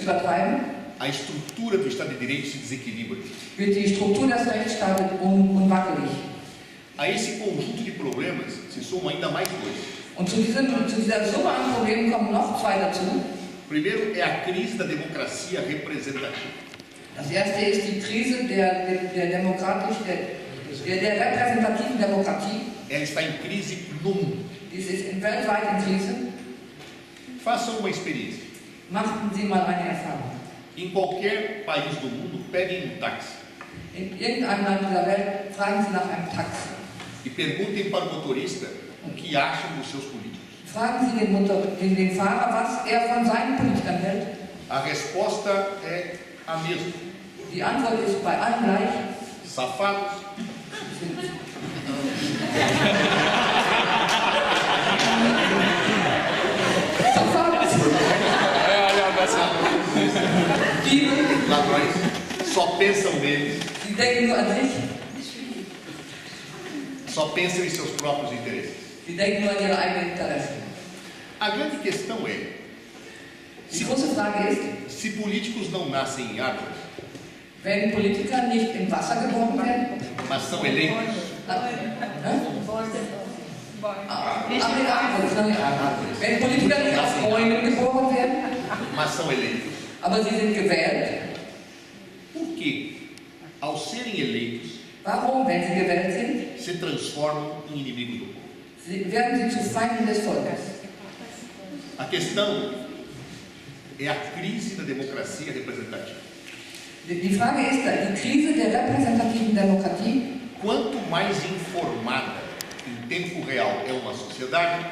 übertreiben, a estrutura do Estado de Direito se desequilibra. wird die Struktur des Rechtsstaates unwackelig. A esse conjunto de problemas se somam ainda mais dois. Und zu dieser Summe an Problemen kommen noch zwei dazu. Primeiro é a crise da democracia representativa. Das erste ist die Krise der repräsentativen Demokratie. Ela está em crise no mundo. Dies ist weltweit in Krise. Façam uma experiência. Machten Sie mal eine Erfahrung. Em qualquer país do mundo, peguem um táxi In irgendeinem Land dieser Welt fragen Sie nach einem Taxi. e perguntem para o motorista o que acham dos seus políticos. Fragen Sie den Fahrer, was er von seinen Politikern hält. A resposta é a mesma. Die Antwort ist bei allen gleich. Safados, Diebe, ladrões, só pensam neles, die denken nur an sich, só pensam em seus próprios interesses. die denken nur an ihre eigenen Interessen. A grande questão é, Die große Frage ist, se políticos não nascem em árvores, wenn Politiker nicht im Wasser geboren werden, mas são eleitos, wenn Politiker nicht auf Bäumen geboren werden, mas são eleitos, aber sie sind gewählt, por que, ao serem eleitos, warum, wenn sie gewählt sind, se transformam em inimigos do povo? werden sie zu Feinden des Volkes? A questão é a crise da democracia representativa. Die Frage ist, die Krise der repräsentativen Demokratie. Quanto mais informada em tempo real é uma sociedade,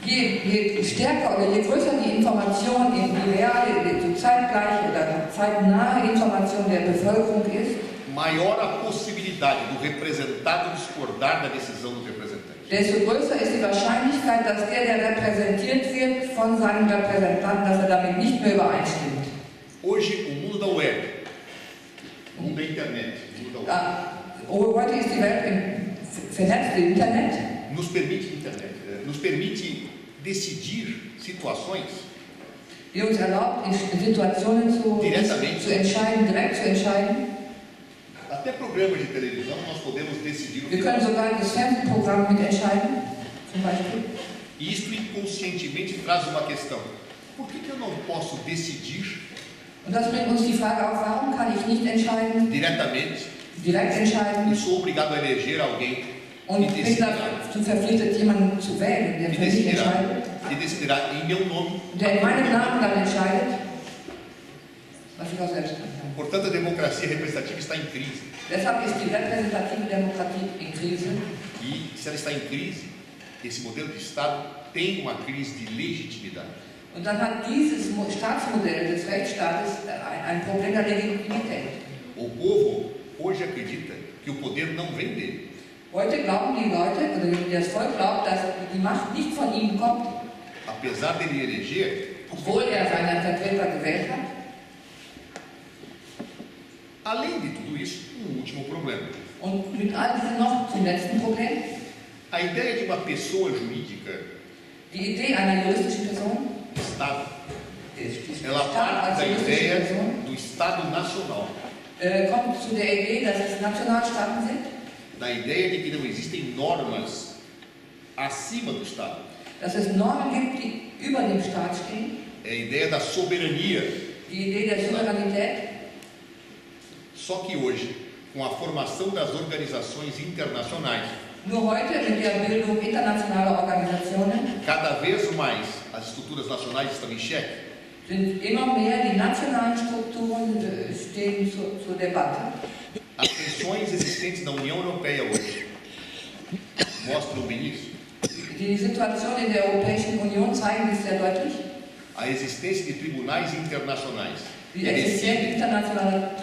Je stärker oder je größer die Information in die reale, die zeitgleiche oder zeitnahe Information der Bevölkerung ist, maior a possibilidade do representado discordar da decisão dos representantes. desto größer ist die Wahrscheinlichkeit, dass der repräsentiert wird von seinem Repräsentanten, dass er damit nicht mehr übereinstimmt. Hoje, o mundo da web, o mundo da internet, o mundo da web, Heute ist die Welt vernetzt im Internet. nos permite decidir situações die uns erlaubt, in Situationen zu entscheiden, direkt zu entscheiden. Até programas de televisão nós podemos decidir o Wir que können sogar das Fernsehprogramm mitentscheiden, zum Beispiel. E isto inconscientemente traz uma questão. Por que eu não posso decidir Und das bringt uns die Frage auf, warum kann ich nicht entscheiden, diretamente direkt entscheiden e sou obrigado a eleger alguém und bin dazu verpflichtet, jemanden zu wählen, der für mich entscheidet, que decidirá em meu nome? der in meinem Namen dann entscheidet, was ich auch selbst kann. Portanto, a democracia representativa está em crise. Deshalb ist die repräsentative Demokratie in Krise. E se ela está em crise, esse modelo de Estado tem uma crise de legitimidade. Und dann hat dieses Staatsmodell des Rechtsstaates ein Problem der Legitimität. O povo hoje acredita que o poder não vem dele. Heute glauben die Leute, oder das Volk glaubt, dass die Macht nicht von ihm kommt, Apesar dele eleger, obwohl seine Vertreter gewählt hat. além de tudo isso, último problema. Und mit all diesem noch zum letzten Problem, A ideia de uma pessoa jurídica, die Idee einer juristischen Person, Estado, die ela Staat parte als da juristische ideia Person, do Estado nacional, kommt zu der Idee, dass es Nationalstaaten sind, da ideia de que não existem normas acima do Estado. dass es Normen gibt, die über dem Staat stehen, É a ideia da soberania. die Idee der Souveränität. Só que hoje, com a formação das organizações internacionais, Nur heute mit der Bildung internationaler Organisationen cada vez mais as estruturas nacionais estão em xeque. sind immer mehr die nationalen Strukturen stehen zur Debatte. As tensões existentes na União Europeia hoje mostram bem isso. Die Situation in der Europäischen Union zeigen es sehr deutlich. A existência de tribunais internacionais Die que Existenz decidem internationaler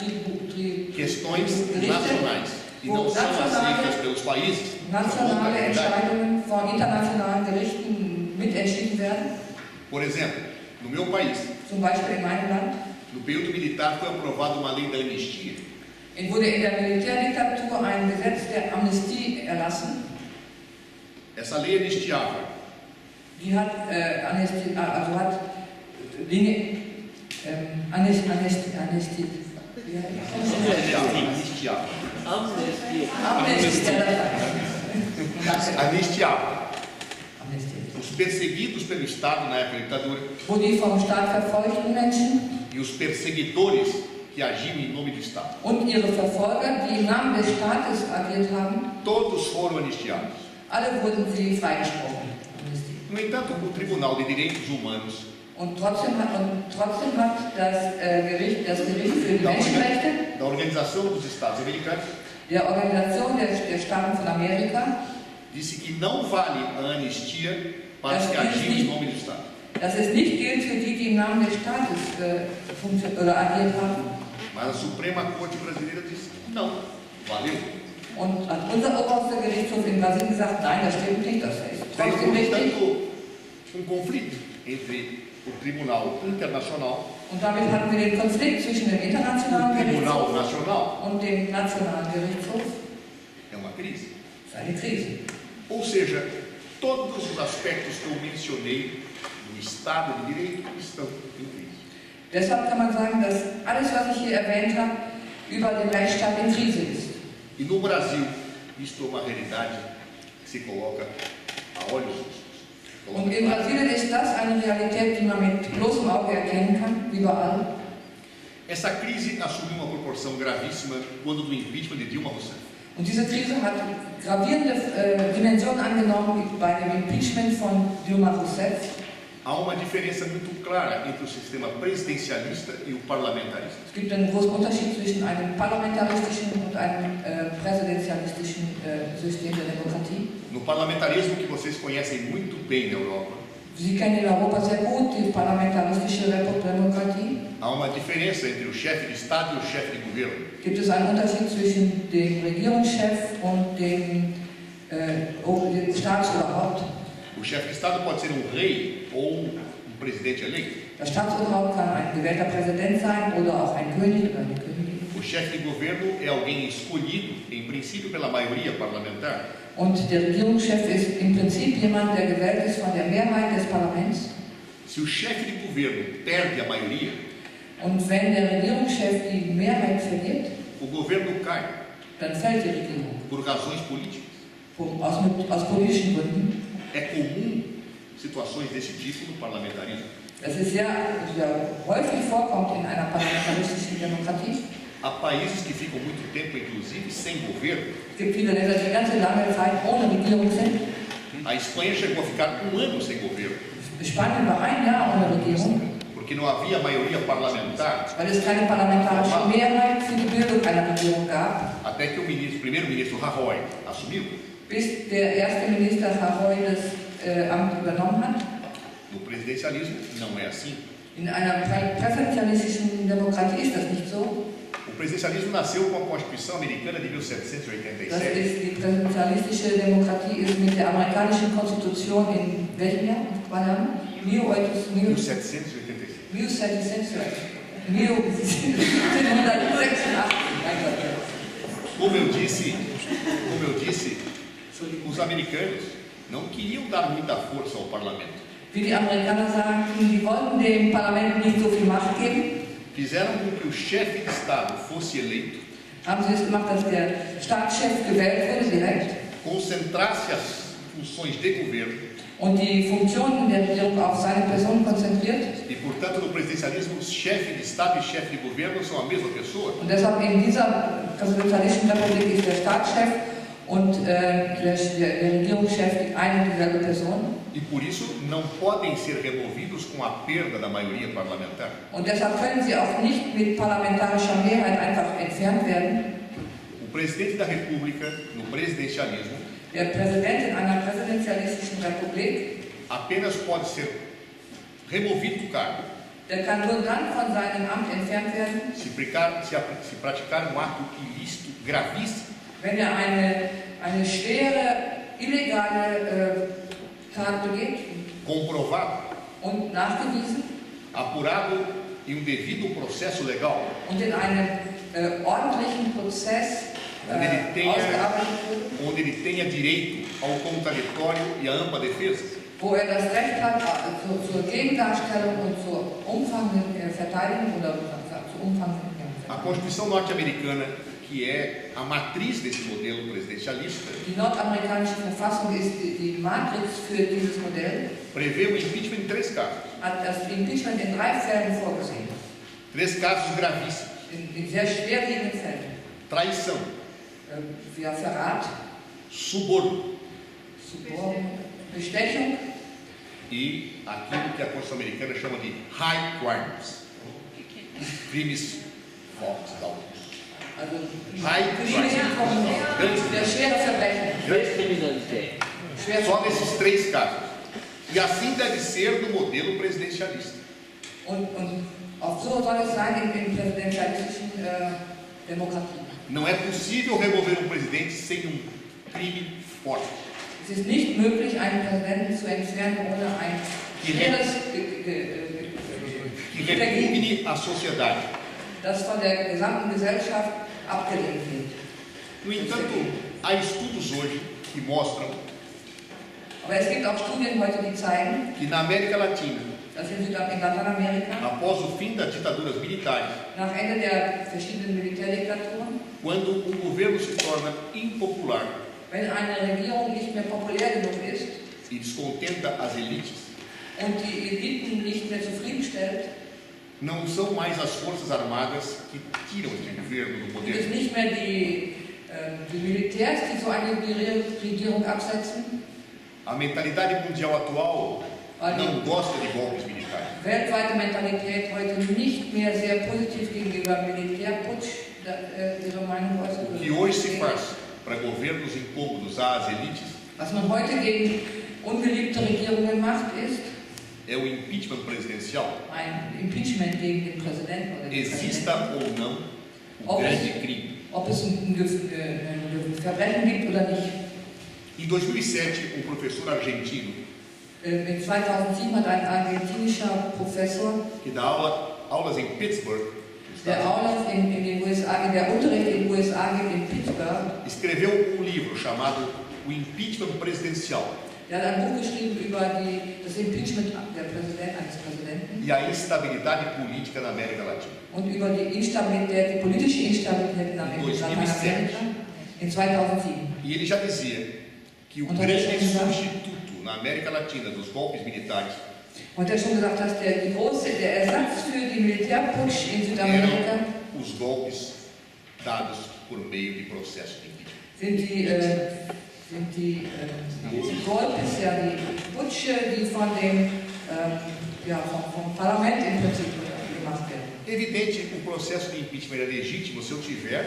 questões Gerichte, nacionais e não são aceitas pelos países. nationale Entscheidungen von internationalen Gerichten mitentschieden werden. Por exemplo, no meu país, Zum Beispiel in meinem Land no período militar foi aprovada uma lei da anistia. wurde in der Militärdiktatur ein Gesetz der Amnestie erlassen. Essa lei anistiava Die hat Dinge Amnestie. anistiava. Os perseguidos pelo Estado na época da ditadura Wo die vom Staat verfolgten Menschen e os perseguidores que agiam em nome do Estado. und ihre Verfolger, die im Namen des Staates agiert haben, Todos foram anistiados. alle wurden sie freigesprochen. No entanto, o Tribunal de Direitos Humanos Und trotzdem hat das Gericht für die Menschenrechte da Organização dos Estados Americanos der Organisation der Staaten von Amerika, disse que não vale a anistia para os que agiam em nome do Estado. dass es nicht gilt für die, die im Namen des Staates agiert haben. Mas a Suprema Corte Brasileira disse não, valeu. Und hat unser oberster Gerichtshof in Brasilien gesagt, nein, das stimmt nicht, das ist Tem, trotzdem richtig. portanto, conflito entre o Tribunal Internacional Und damit hatten wir den Konflikt zwischen dem e internationalen o Tribunal Gerichtshof Nacional. und dem nationalen Gerichtshof. É uma crise. Das ist eine Krise. Ou seja, todos os aspectos que eu mencionei do Estado de Direito estão em crise. Deshalb kann man sagen, dass alles, was ich hier erwähnt habe, über den Rechtsstaat in Krise ist. E no Brasil, isto é uma realidade que se coloca a olhos vistos. Und in Brasilien ist das eine Realität, die man mit bloßem Auge erkennen kann, überall. Essa crise assumiu uma proporção gravíssima quando do impeachment de Dilma Rousseff. Und diese Krise hat gravierende Dimensionen angenommen bei dem Impeachment von Dilma Rousseff. Há uma diferença muito clara entre o sistema presidencialista e o parlamentarista. Es gibt einen großen Unterschied zwischen einem parlamentaristischen und einem präsidentialistischen System der Demokratie. No parlamentarismo, que vocês conhecem muito bem na Europa, Sie kennen in Europa sehr gut die parlamentaristische Demokratie. há uma diferença entre o chefe de Estado e o chefe de governo. Gibt es einen Unterschied zwischen dem Regierungschef und dem Staatsoberhaupt? O chefe de Estado pode ser um rei ou um presidente eleito. Das Staatsoberhaupt kann ein gewählter Präsident sein oder auch ein König oder eine Königin. O chefe de governo é alguém escolhido, em princípio, pela maioria parlamentar. Und der Regierungschef ist im Prinzip jemand, der gewählt ist von der Mehrheit des Parlaments. Se o chefe de governo perde a maioria, Und wenn der Regierungschef die Mehrheit verliert, o governo cai dann fällt die Regierung. por razões políticas. Aus politischen Gründen. É comum situações desse tipo no parlamentarismo. Das ist sehr häufig vorkommt in einer parlamentaristischen Demokratie. Há países que ficam muito tempo, inclusive, sem governo. Es gibt viele Länder, die ganze lange Zeit ohne Regierung sind. A Espanha chegou a ficar 1 ano sem governo, Spanien war ein Jahr ohne Regierung, porque não havia maioria parlamentar, weil es keine parlamentarische Mehrheit für die Bildung einer Regierung gab, até que o primeiro-ministro Rajoy assumiu. bis der erste Minister Rajoy das Amt übernommen hat. No presidencialismo, não é assim. In einer präsidentialistischen Demokratie ist das nicht so. O presidencialismo nasceu com a Constituição Americana de Das 1787. ist, die präsidentialistische Demokratie ist mit der amerikanischen Konstitution in welchem Jahr? 1786. 1786. Como eu disse, os americanos não queriam dar muita força ao parlamento. Wie die Amerikaner sagten, die wollten dem Parlament nicht so viel Macht geben. Fizeram com que o chefe de Estado fosse eleito, Haben sie es gemacht, dass der Staatschef gewählt wurde direkt concentrasse as funções de governo und die Funktionen der Regierung auf seine Person konzentriert. e, portanto, no presidencialismo, chefe de Estado e chefe de governo são a mesma pessoa. Und deshalb in dieser präsidentialistischen Republik ist der Staatschef und der Regierungschef die eine und dieselbe Person. E por isso não podem ser removidos com a perda da maioria parlamentar. Und deshalb können sie auch nicht mit parlamentarischer Mehrheit einfach entfernt werden. O presidente da República, no presidencialismo, Der Präsident in einer präsidentialistischen Republik, apenas pode ser removido do cargo der kann nur dann von seinem Amt entfernt werden, se praticar um ato ilícito gravíssimo, wenn er eine schwere, illegale Tat begeht comprovado, und nachgewiesen apurado em um devido processo legal, und in einem ordentlichen Prozess ausgearbeitet wurde, onde ele tenha direito ao contraditório e à ampla defesa. wo er das Recht hat zur Gegendarstellung und zur umfassenden Verteidigung oder zur umfassenden A Constituição norte-americana, que é a matriz desse modelo presidencialista, Die nordamerikanische Verfassung ist die Matrix für dieses Modell, prevê o impeachment em 3 casos. hat das Impeachment in 3 Fällen vorgesehen, 3 casos gravíssimos: in sehr schwerwiegenden Fällen. traição, Via Verrat, suborno Suborn, Bestechung e aquilo que a Constituição americana chama de high crimes, crimes fortes, altos. also High Geschichten crimes. der schwere Verbrechen. Schwer Só nesses 3 casos. E assim deve ser no modelo presidencialista. und auch so soll es sein in präsidentialistischen Demokratien. Não é possível remover um presidente sem um crime forte. Es ist nicht möglich, einen Präsidenten zu entfernen ohne ein schweres Que repugne a sociedade. das von der gesamten Gesellschaft abgelehnt wird. No entanto, há estudos hoje que mostram Aber es gibt auch Studien heute, die zeigen, que na América Latina, dass in Lateinamerika após o fim das ditaduras militares, nach Ende der verschiedenen Militärdiktaturen, quando um governo se torna impopular wenn eine Regierung nicht mehr populär genug ist e descontenta as elites, und die Eliten nicht mehr zufriedenstellt, não são mais as forças armadas que tiram esse governo do sind es poder. nicht mehr die Militärs, die so eine Regierung absetzen. A mentalidade mundial atual não gosta de golpes militares. Weltweite Mentalität heute nicht mehr sehr positiv gegenüber Militärputsch ihre Meinung äußert. O que hoje se faz para governos incômodos às elites Was man heute gegen ungeliebte Regierungen macht, ist é o impeachment presidencial. ein Impeachment gegen den Präsidenten oder die Exista Präsidentin. ou não o grande crime. Ob es ein Verbrechen gibt oder nicht. Em 2007, um professor argentino In 2007 hat ein argentinischer Professor, que dá aulas em Pittsburgh, nos der Estados Unidos, auch in den USA, der Unterricht in den USA gibt, in Pittsburgh, escreveu um livro chamado O Impeachment Presidencial. Er hat ein Buch geschrieben über das Impeachment eines Präsidenten e a instabilidade política na América Latina. und über die politische Instabilität in Lateinamerika in 2007. E ele já dizia que o grande substituto na América Latina dos golpes militares Und er hat schon gesagt, dass der Ersatz für die Militärputsch in Südamerika eram os golpes dados por meio de processos de impeachment. sind die Golpes, die Putsche, die vom Parlament im Prinzip gemacht werden. Evidente que o processo de impeachment é legítimo se eu tiver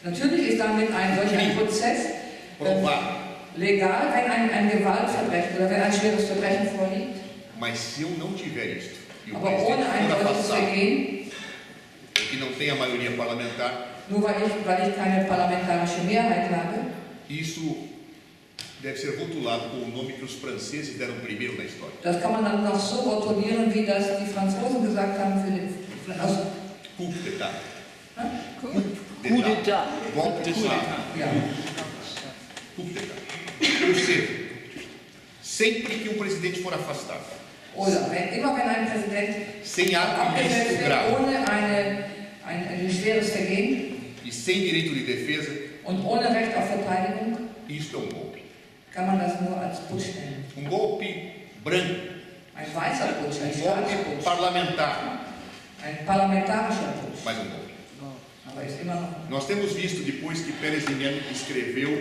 Natürlich ist damit ein solcher Prozess provado, legal, wenn ein Gewaltverbrechen oder wenn ein schweres Verbrechen vorliegt. mas se eu não tiver isto e o Aber ohne presidente ein for solches afastado, Vergehen, que não tem a maioria parlamentar, nur weil ich keine parlamentarische Mehrheit habe, isso deve ser rotulado com o nome que os franceses deram primeiro na história. das kann man dann noch so rotulieren, wie das die Franzosen gesagt haben Coup d'État. Coup d'État. Golpe de Estado. ja. Coup d'État. Ou seja, sempre que um presidente for afastado, Oder immer wenn ein Präsident sem ato abgesetzt ilícito wird, grave ohne ein schweres Vergehen e sem direito de defesa, und ohne Recht auf Verteidigung, isto é um golpe. kann man das nur als Putsch nennen. Um golpe branco, Ein weißer Putsch, ein golpe Staatsputsch, parlamentar, ein parlamentarischer Putsch. mas um golpe. Aber ist immer noch. Nós temos visto, depois que Pérez Damião escreveu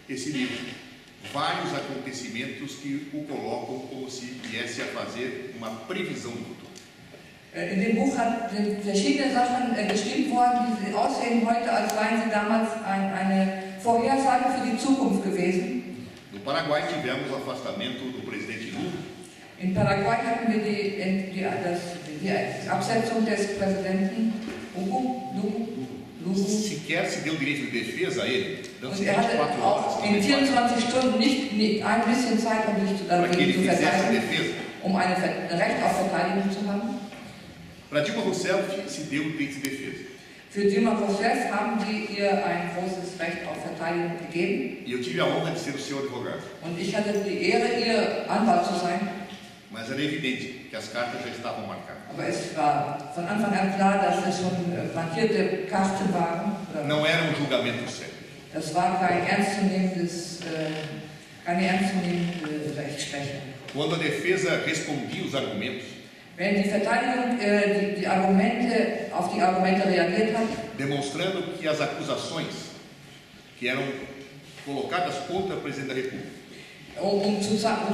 esse livro, vários acontecimentos que o colocam como se viesse a fazer uma previsão do futuro. In dem Buch sind verschiedene Sachen geschrieben worden, die aussehen heute, als seien sie damals eine Vorhersage für die Zukunft gewesen. No Paraguai tivemos o afastamento do presidente Lula, In Paraguay hatten wir die Absetzung des Präsidenten Lugo. sequer se deu direito de defesa a ele, dando-se Und er hatte 24 auch in horas 24 Stunden nicht ein bisschen Zeit, um sich para que ele zu fizesse a verteidigen, defesa. um ein Recht auf Verteidigung zu haben. Para Dilma Rousseff se deu o direito de defesa. Für Dilma Rousseff haben die ihr ein großes Recht auf Verteidigung gegeben. E eu tive a honra de ser o seu advogado. Und ich hatte die Ehre, ihr Anwalt zu sein. Mas era evidente que as cartas já estavam marcadas. Aber es war von Anfang an klar, dass es schon markierte Karten waren. Não era um julgamento sério. Das war keine ernstzunehmende Rechtsprechung. Quando a defesa respondia os argumentos, Wenn die Verteidigung auf die Argumente reagiert hat, demonstrando que as acusações que eram colocadas contra o presidente da República um zu zeigen,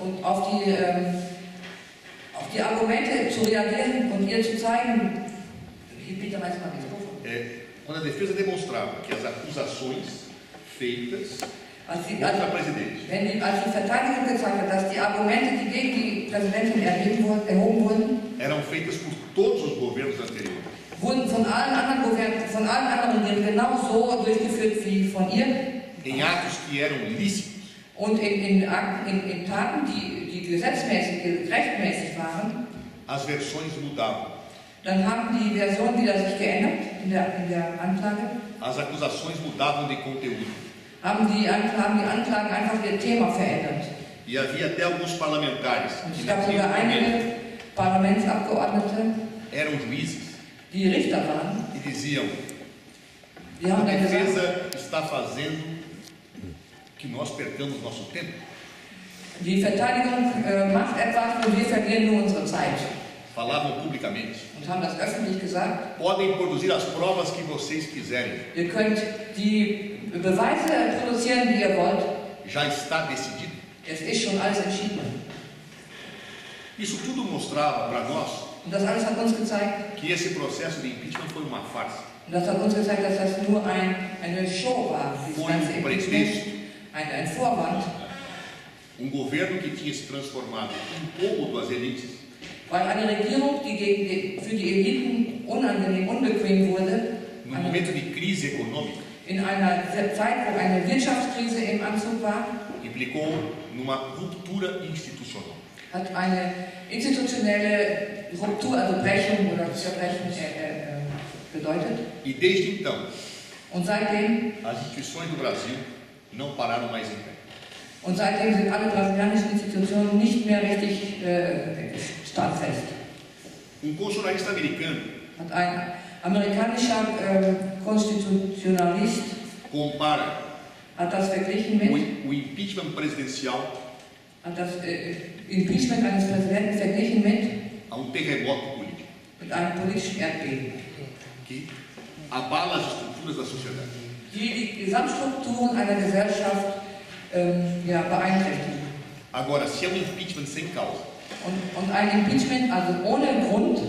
und auf die Argumente zu reagieren und ihr zu zeigen, bitte mais uma vez, quando a defesa demonstrava que as acusações feitas als die Verteidigung gezeigt hat, dass die Argumente, die gegen die Präsidentin erhoben wurden, eram feitas por todos os governos anteriores. wurden von allen anderen Regierungen genauso durchgeführt wie von ihr Em atos que eram lícitos, und in Taten, die gesetzmäßig, rechtmäßig waren. as versões mudavam. Dann haben die Versionen wieder sich geändert in der Anklage, As acusações mudavam de conteúdo. haben die Anklagen einfach ihr Thema verändert. E havia até alguns parlamentares Und que es gab naquele sogar momento einige Parlamentsabgeordnete, eram juízes die Richter waren, e diziam: die a haben dann gesagt, defesa está fazendo que nós percamos nosso tempo. die Verteidigung macht etwas und wir verlieren nur unsere Zeit. Falavam publicamente. Und haben das öffentlich gesagt. Podem produzir as provas que vocês quiserem. Ihr könnt die Beweise produzieren, die ihr wollt. Já está decidido. Es ist schon alles entschieden. Isso tudo mostrava para nós Und das alles hat uns gezeigt, que esse processo de impeachment foi uma farsa. und das hat uns gezeigt, dass das nur eine Show war, dieses ganze Impeachment, ein Vorwand. Governo que tinha se transformado em povo das elites, Weil eine Regierung, die für die Eliten unangenehm, unbequem wurde, no momento de crise econômica, in einer Zeit, wo eine Wirtschaftskrise im Anzug war, implicou numa ruptura institucional. hat eine institutionelle Ruptur, also Brechung oder Zerbrechen bedeutet. E desde então, Und seitdem as instituições do Brasil não pararam mais em pé. Und seitdem sind alle brasilianischen Institutionen nicht mehr richtig standfest. Constitucionalista americano Hat ein amerikanischer Konstitutionalist compara hat das verglichen mit, o impeachment presidencial hat das Impeachment eines Präsidenten verglichen a terremoto político mit einem politischen Erdbeben, que abala as estruturas da sociedade. die Gesamtstrukturen einer Gesellschaft beeinträchtigen. Agora, se é um impeachment sem causa, Und ein Impeachment, also ohne Grund,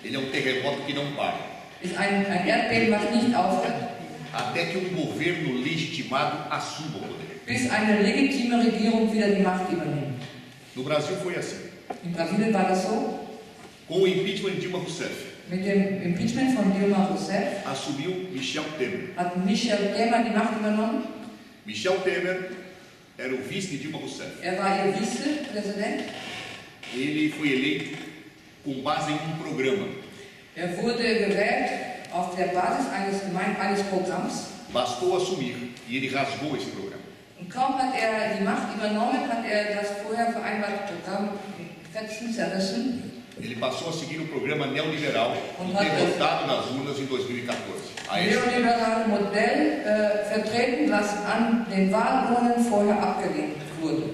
ele é um terremoto que não para, ist ein Erdbeben, was nicht aufhört, até que um governo legitimado assuma o poder. bis eine legitime Regierung wieder die Macht übernimmt. No Brasil foi assim. In Brasilien war das so. Com o impeachment de Dilma Rousseff, Mit dem Impeachment von Dilma Rousseff assumiu Michel Temer. hat Michel Temer die Macht übernommen. Michel Temer era o vice de Dilma Rousseff. Er war ihr Vizepräsident. Ele foi eleito com base em um programa. Er wurde gewählt auf der Basis eines Programms. Bastou assumir e ele rasgou esse programa. Und kaum hat er die Macht übernommen, hat er das vorher vereinbarte Programm in Fetzen zerrissen. Ele passou a seguir o programa neoliberal e derrotado nas urnas em 2014. Neoliberale Modell vertreten, was an den Wahlurnen vorher abgelehnt wurde.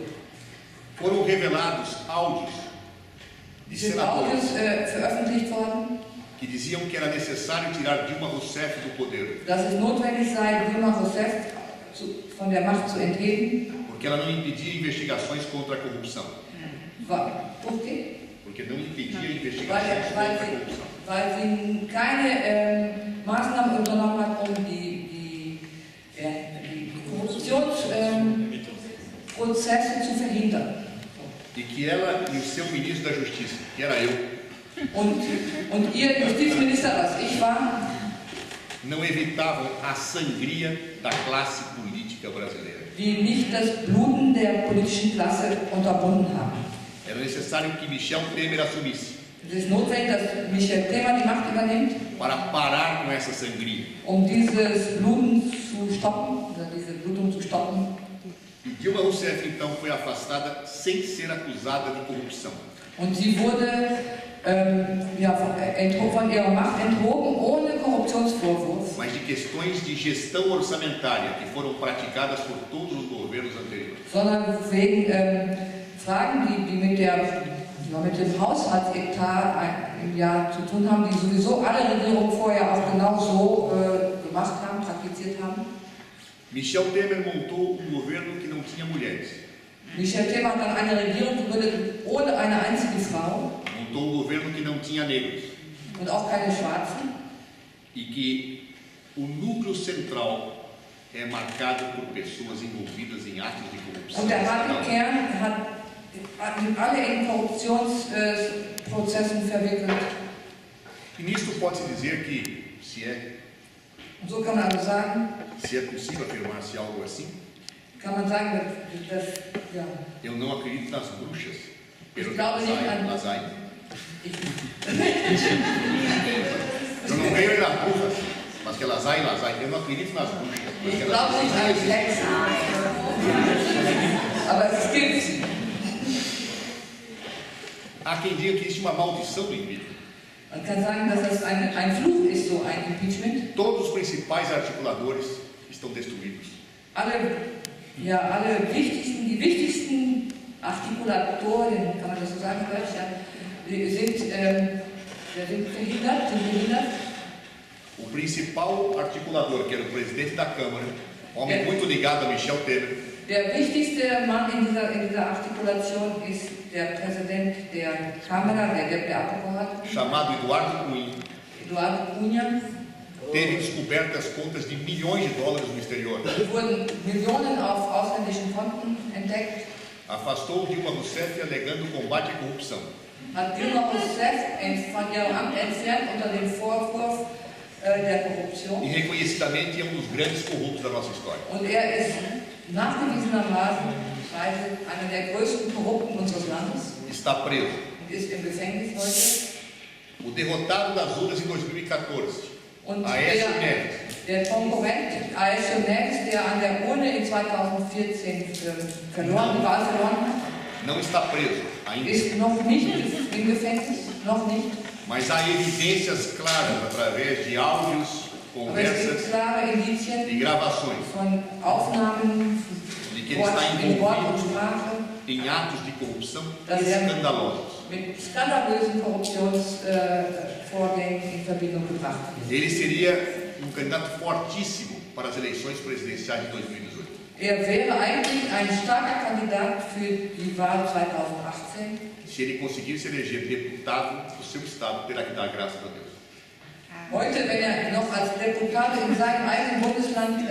Foram revelados áudios de Sind senadores Audios veröffentlicht worden, que diziam que era necessário tirar Dilma Rousseff do poder, dass es notwendig sei, Dilma Rousseff von der Macht zu entheben. porque ela não impedia investigações contra a corrupção. Por quê? Porque não impedia investigações contra a corrupção. Weil sie keine Maßnahmen unternommen hat, um die Korruptionsprozesse zu verhindern. E que ela e o seu ministro da Justiça, que era eu, Und ihr Justizminister, was ich war, não evitavam a sangria da classe política brasileira. die nicht das Bluten der politischen Klasse unterbunden haben. Era necessário que Michel Temer assumisse Es ist notwendig, dass Michel Temer die Macht übernimmt, para parar com essa sangria. um dieses Bluten zu stoppen, oder diese Blutung zu stoppen. E Dilma Rousseff, então, foi afastada sem ser acusada de corrupção. Und sie wurde von ihrer Macht enthoben, ohne Korruptionsvorwurf, Mas de questões de gestão orçamentária que foram praticadas por todos os governos anteriores. sondern wegen Fragen, die mit dem Haushaltsetat im Jahr zu tun haben, die sowieso alle Regierungen vorher auch genau so gemacht haben, praktiziert haben. Michel Temer montou um governo que não tinha mulheres. Michel Temer hat dann eine Regierung gegründet ohne eine einzige Frau Montou um governo que não tinha negros. und auch keine Schwarzen. E que o núcleo central é marcado por pessoas envolvidas em atos de corrupção. Und der harte Kern hat alle in Korruptionsprozessen verwickelt. E nisto pode-se dizer que, Und so kann man also sagen, se é possível afirmar-se algo assim, kann man sagen, dass ja, eu não acredito nas bruxas. Pero glaube nicht an- las hay. ich, Eu não creio nas bruxas, mas que elas hay, las hay. Eu não acredito nas bruxas, mas que ich elas glaube nicht an hay. Hexen, aber es gibt sie. Há quem diga que existe uma maldição do impeachment. Man kann sagen, dass das ein Fluch ist, so ein Impeachment. Todos os principais articuladores estão destruídos. Die wichtigsten Artikulatoren, kann man das so sagen, Deutsch, ja, sind verhindert. O principal articulador, que era o presidente da Câmara, homem muito ligado a Michel Temer, Der wichtigste Mann in dieser Artikulation ist der Präsident der Kamera, der Abgeordnete, chamado Eduardo Cunha, Eduardo Cunha. teve descobertas contas de milhões de dólares no exterior. Wurden Millionen auf ausländischen Konten entdeckt. Afastou Dilma Rousseff alegando combate à corrupção. Hat Dilma Rousseff von ihrem Amt entfernt unter dem Vorwurf der Korruption. E reconhecidamente é um dos grandes corruptos da nossa história. Und ist nachgewiesenermaßen einer der größten Korrupten unseres Landes Está preso. und ist im Gefängnis heute. O derrotado das urnas em 2014, Und Aécio Neves, Der Konkurrent Aécio Neves, der an der Urne in 2014 die Wahl verloren hat, não está preso ainda. ist noch nicht im Gefängnis, noch nicht. Mas há evidências claras através de áudios, Aber es gibt conversas klare Indizien e gravações von Aufnahmen, de que ele está in Wort und envolvido Sprache, em atos de corrupção Das é- escandalosos. mit skandalösen Korruptionsvorgängen in Verbindung gebracht wird. Ele seria candidato fortíssimo para as eleições presidenciais de 2018. Wäre eigentlich ein starker Kandidat für die Wahl 2018. Se ele conseguir se eleger deputado, o seu estado terá que dar graças a Deus. Heute, wenn noch als Deputat in seinem eigenen Bundesland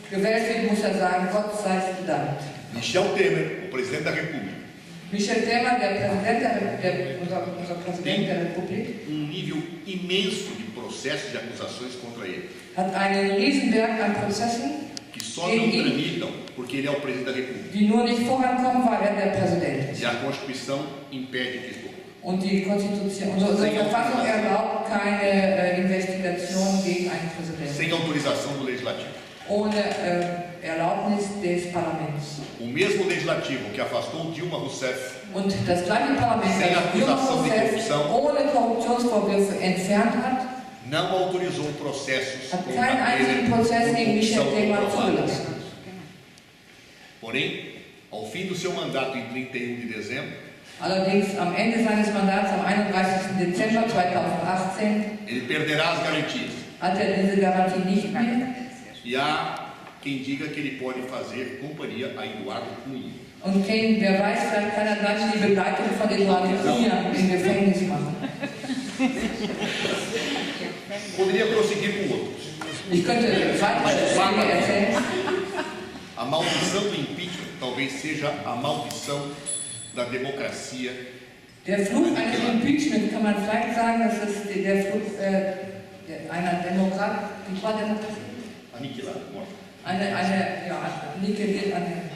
gewählt wird, muss sagen, Gott sei es gedankt. Michel Temer, o presidente da República, Michel Temer, unser Präsident der Republik, nível imenso de processos de acusações contra ele, hat einen Riesenberg an Prozessen, que só não tramitam porque ele é o presidente da República. die nur nicht vorankommen, weil der Präsident ist. E a Constituição impede que isso ocorra. Und die Konstitution, unsere Verfassung erlaubt keine Investigation gegen einen Präsidenten Sem autorização do Legislativo. ohne Erlaubnis des Parlaments. O mesmo Legislativo que afastou Dilma Rousseff Und das gleiche Parlament, Sem das Dilma acusação de Rousseff corrupção. ohne Korruptionsvorwürfe entfernt hat, não autorizou processos hat contra keinen einzigen ele Prozess por gegen Michel corrupção Temer comprovada. zugelassen. Porém, ao fim do seu mandato em 31 de dezembro, Allerdings am Ende seines Mandats, am 31. Dezember 2018, ele perderá as garantias. hat diese Garantie nicht mehr. E há quem diga que ele pode fazer companhia a Eduardo Cunha. Und wer weiß, vielleicht kann er gleich die Begleitung von Eduardo Cunha im Gefängnis machen. Poderia prosseguir com outros. Ich könnte weitere Dinge erzählen. A maldição do impeachment talvez seja a maldição da democracia. Der Fluch eines Impeachment kann man vielleicht sagen, dass es der Fluch einer Demokratie, Aniquilada, morta. nivelliert eine.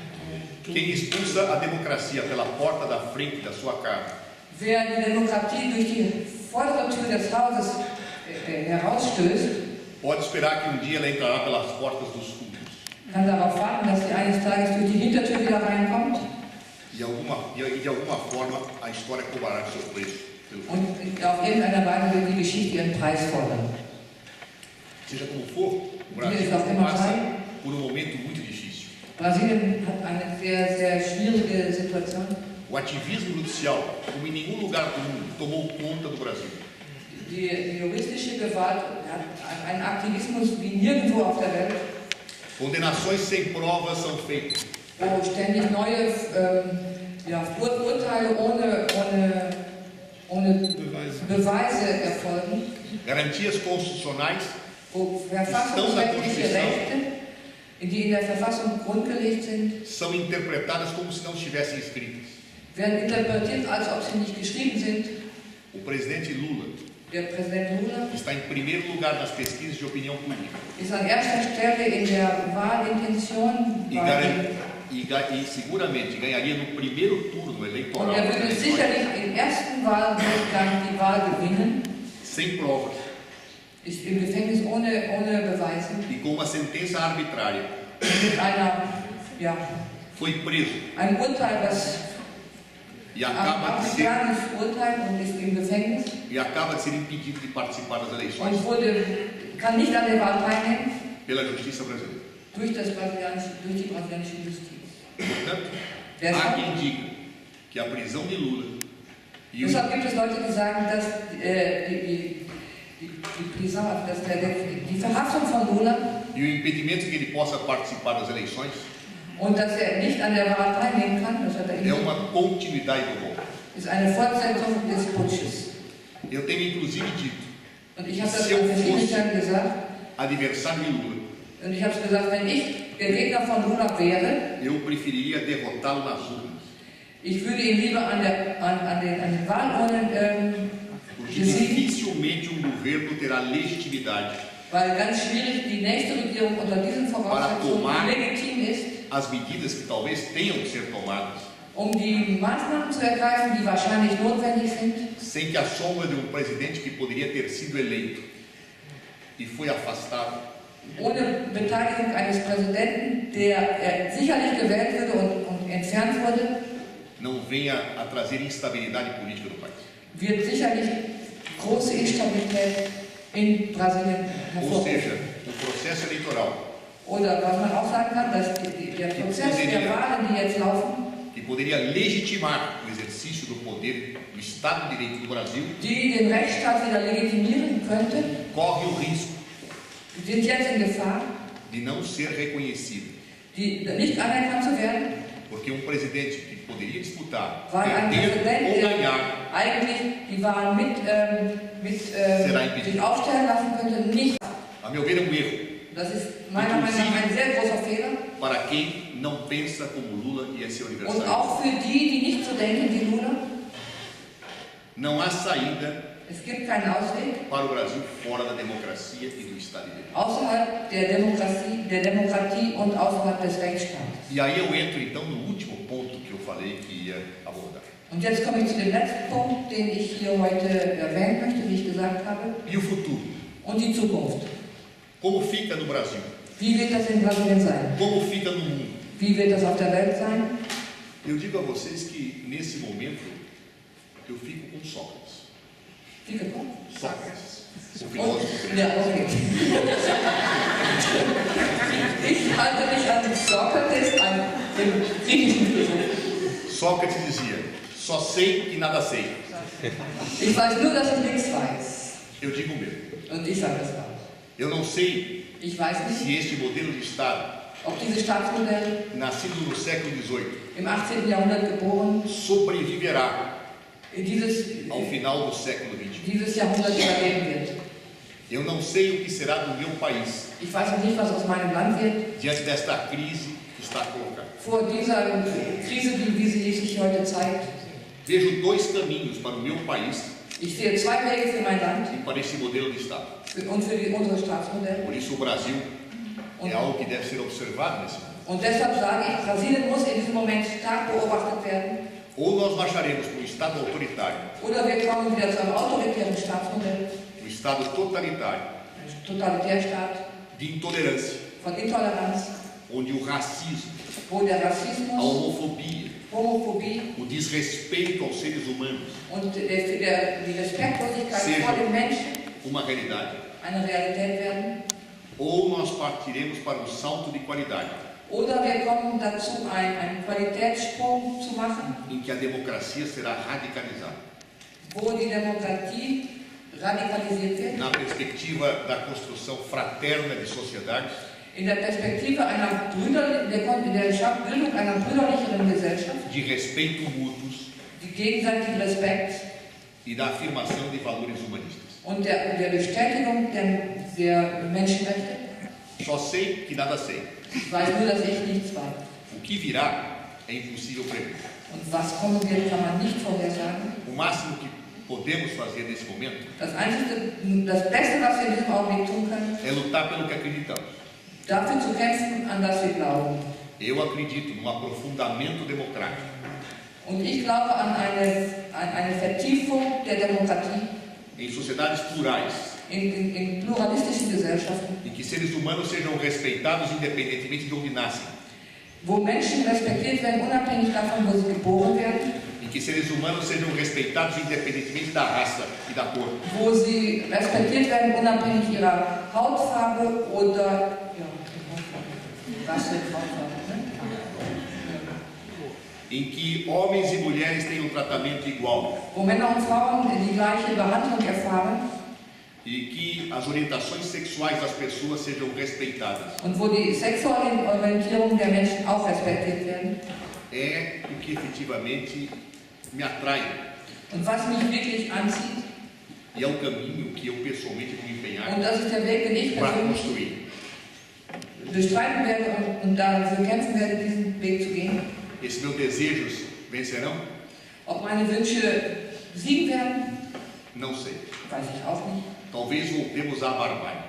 Quem expulsa a democracia pela porta da frente da sua casa Wer die Demokratie durch die vordere Tür des Hauses herausstößt, pode esperar que um dia ela entrará pelas portas dos fundos. kann darauf warten, dass sie eines Tages durch die Hintertür wieder reinkommt E de alguma forma a história cobrará o seu preço. und auf irgendeine Weise wird die Geschichte ihren Preis fordern. Seja como for, o Brasil Wie es auch immer passa sei. por momento muito difícil. Brasilien hat eine sehr, sehr schwierige Situation. O ativismo judicial, como em nenhum lugar do mundo, tomou conta do Brasil. Die juristische Gewalt hat einen Aktivismus wie nirgendwo auf der Welt, Condenações sem provas são feitas. wo ständig neue Urteile ohne Beweise erfolgen, Garantias constitucionais wo verfassungsrechtliche Rechte, die in der Verfassung grundgelegt sind, são interpretadas como se não estivessem escritas. werden interpretiert, als ob sie nicht geschrieben sind. O presidente Lula Der Präsident Lula está em primeiro lugar nas pesquisas de opinião pública ist an erster Stelle in der Wahlintention e seguramente ganharia no primeiro turno und eleitoral würde sicherlich im ersten Wahldurchgang die Wahl gewinnen, sem provas ist im Gefängnis ohne Beweise, e com uma sentença arbitrária. mit Foi preso einem Urteil, das e acaba de ser arbitrarisches Urteil und ist im Gefängnis impedido de participar das eleições und kann nicht an der Wahl teilnehmen pela justiça brasileira. durch die brasilianische Justiz. Portanto, Deshalb, há quem diga que a prisão de Lula e o deshalb gibt es Leute, die sagen, dass die Verhaftung von Lula impedimento que ele possa participar das eleições und dass er nicht an der Wahl teilnehmen kann, das hat er é nicht, uma continuidade do golpe. ist eine Fortsetzung des Putsches. Eu tenho inclusive dito, Und ich habe das an verschiedenen Stellen gesagt, adversário de Lula, und ich habe es gesagt, wenn ich der Gegner von Lula wäre, eu preferiria derrotá-lo nas urnas, ich würde ihn lieber an den Wahlurnen porque besiegen, dificilmente governo terá legitimidade weil ganz schwierig die nächste Regierung unter diesen Voraussetzungen legitim ist, as medidas que talvez tenham que ser tomadas, die Maßnahmen zu ergreifen, die wahrscheinlich notwendig sind, sem que a sombra de presidente que poderia ter sido eleito e foi afastado ohne Beteiligung eines Präsidenten, der sicherlich gewählt würde und entfernt wurde, não venha a trazer instabilidade política no país. wird sicherlich große Instabilität in Brasilien Ou hervorrufen. seja, o processo eleitoral Oder was man auch sagen kann, dass der Prozess der Wahlen, die jetzt laufen, que poderia legitimar o exercício do poder do Estado de Direito no Brasil, die den Rechtsstaat wieder legitimieren könnte, corre o risco sind jetzt in Gefahr, de não ser reconhecido. die nicht anerkannt zu werden, Porque presidente que poderia disputar, weil ein perder Präsident, ou der ganhar, eigentlich die Wahlen Será impedido. sich aufstellen lassen könnte, nicht. a meu ver, é um erro Das ist meiner Meinung nach ein sehr großer Fehler. para quem não pensa como Lula e é seu Und adversário. auch für die, die nicht so denken wie Lula, Não há saída es gibt keinen Ausweg para o Brasil fora da democracia e do Estado de Direito. außerhalb der Demokratie und außerhalb des Rechtsstaates. E aí eu entro então no último ponto que eu falei que ia abordar. Und jetzt komme ich zu dem letzten Punkt, den ich hier heute erwähnen möchte, wie ich gesagt habe, E o futuro? und die Zukunft. Como fica no Brasil? Wie wird das in Brasilien sein? Como fica no mundo? Wie wird das auf der Welt sein? Eu digo a vocês que nesse momento eu fico com Sócrates. Fica gut. Sócrates, o filósofo grego. Ja, okay. Ich halte mich an Sokrates, an dem griechischen Philosophen. Sócrates dizia: só sei que nada sei. Ich weiß nur, dass ich nichts weiß. Eu digo o mesmo. Und ich sage das auch. Eu não sei Ich weiß nicht, se este modelo de Estado, ob dieses Staatsmodell nascido no século XVIII, im 18. Jahrhundert geboren sobreviverá dieses ao final do século XXI. Jahrhundert überleben wird. Eu não sei o que será do meu país Ich weiß noch nicht, was aus meinem Land wird, diante desta crise que está colocada. vor dieser Krise, wie sie sich heute zeigt. Vejo dois caminhos para o meu país Ich sehe zwei Wege für mein Land e para esse modelo de Estado. und für unser Staatsmodell. Por isso o Brasil é algo que deve ser observado nesse momento. Und deshalb sage ich, Brasilien muss in diesem Moment stark beobachtet werden. Ou nós marcharemos para um Estado autoritário, Oder wir kommen wieder zu einem autoritären Staatsmodell, um Estado totalitário, ein Totalitärstaat de intolerância, von Intoleranz, onde o racismo, wo der a Rassismus, homofobia, Homophobie o desrespeito aos seres humanos und die Respektlosigkeit Seja. vor den Menschen uma realidade, eine Realität werden. ou nós partiremos para um salto de qualidade, Oder wir kommen dazu, einen Qualitätssprung zu machen, em que a democracia será radicalizada, wo die Demokratie radikalisiert wird, na perspectiva da construção fraterna de sociedades, in der Perspektive einer in der Bildung einer brüderlicheren Gesellschaft, de respeito mútuos die gegenseitigen Respekt e da afirmação de valores humanistas. und der Bestätigung der Menschenrechte. Só sei que nada sei. Ich weiß nur, dass ich nichts weiß. O que virá é impossível prever. Und was kommen wird, kann man nicht vorhersagen. O máximo que podemos fazer nesse momento Das Beste, was wir in diesem Augenblick tun können, é lutar pelo que acreditamos. dafür zu kämpfen, an das wir glauben. Eu acredito num aprofundamento democrático, Und ich glaube an eine Vertiefung der Demokratie em sociedades plurais, in pluralistischen Gesellschaften, em que seres humanos sejam respeitados independentemente de onde nascem, wo Menschen respektiert werden, unabhängig davon, wo sie geboren werden, em que seres humanos sejam respeitados independentemente da raça e da cor, wo sie respektiert werden, unabhängig ihrer Hautfarbe oder Rasse, Hautfarbe, ne? em que homens e mulheres tenham um tratamento igual Wo Männer und Frauen die gleiche Behandlung erfahren e que as orientações sexuais das pessoas sejam respeitadas. und wo die sexuelle Orientierung der Menschen auch respektiert werden. É o que efetivamente me atrai Und was mich wirklich anzieht, e é o caminho que eu pessoalmente vou empenhar und das ist der Weg, den ich para persönlich construir. bestreiten werde und dafür kämpfen werde, diesen Weg zu gehen. Esses meus desejos vencerão? Ob meine Wünsche siegen werden, Não sei. weiß ich auch nicht. Talvez voltemos à barbárie.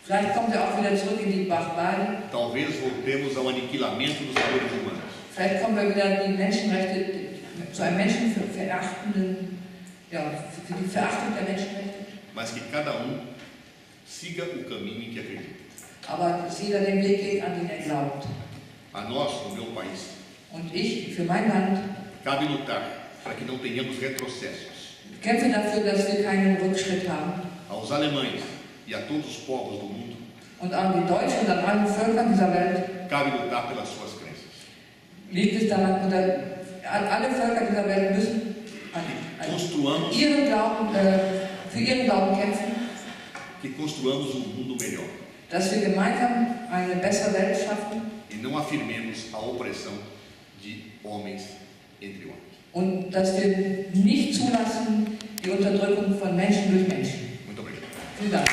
Vielleicht kommen wir auch wieder zurück in die Barbarie. Talvez voltemos ao aniquilamento dos valores humanos. Vielleicht kommen wir wieder die Menschenrechte zu einem menschenverachtenden, für die Verachtung der Menschenrechte. Mas que cada um siga o caminho em que acredita. aber dass jeder den Weg geht, an den er glaubt. A nós, no meu país, Und ich, für mein Land, cabe lutar para que não tenhamos retrocessos. kämpfe dafür, dass wir keinen Rückschritt haben. Aos alemães e a todos os povos do mundo, Und an die Deutschen und an allen Völkern dieser Welt cabe lutar pelas suas crenças. liegt es daran, alle Völker dieser Welt müssen an Construamos, ihren Glauben, für ihren Glauben kämpfen, que construamos um mundo melhor dass wir gemeinsam eine bessere Welt schaffen e não afirmemos a opressão de homens entre homens. und dass wir nicht zulassen die Unterdrückung von Menschen durch Menschen. Muito obrigado. Vielen Dank.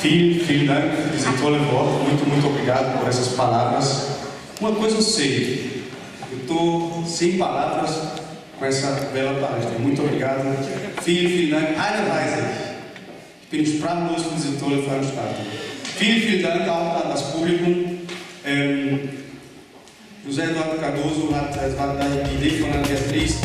Vielen Dank für diese tolle Worte. Muito obrigado por essas palavras. Uma coisa eu sei, eu estou sem palavras com essa bela palestra. Muito obrigado. Vielen Dank. Eine Weise. Ich bin sprachlos für diese tolle Veranstaltung. Vielen Dank auch an das Publikum. José Eduardo Cardoso hat die Idee von Beatriz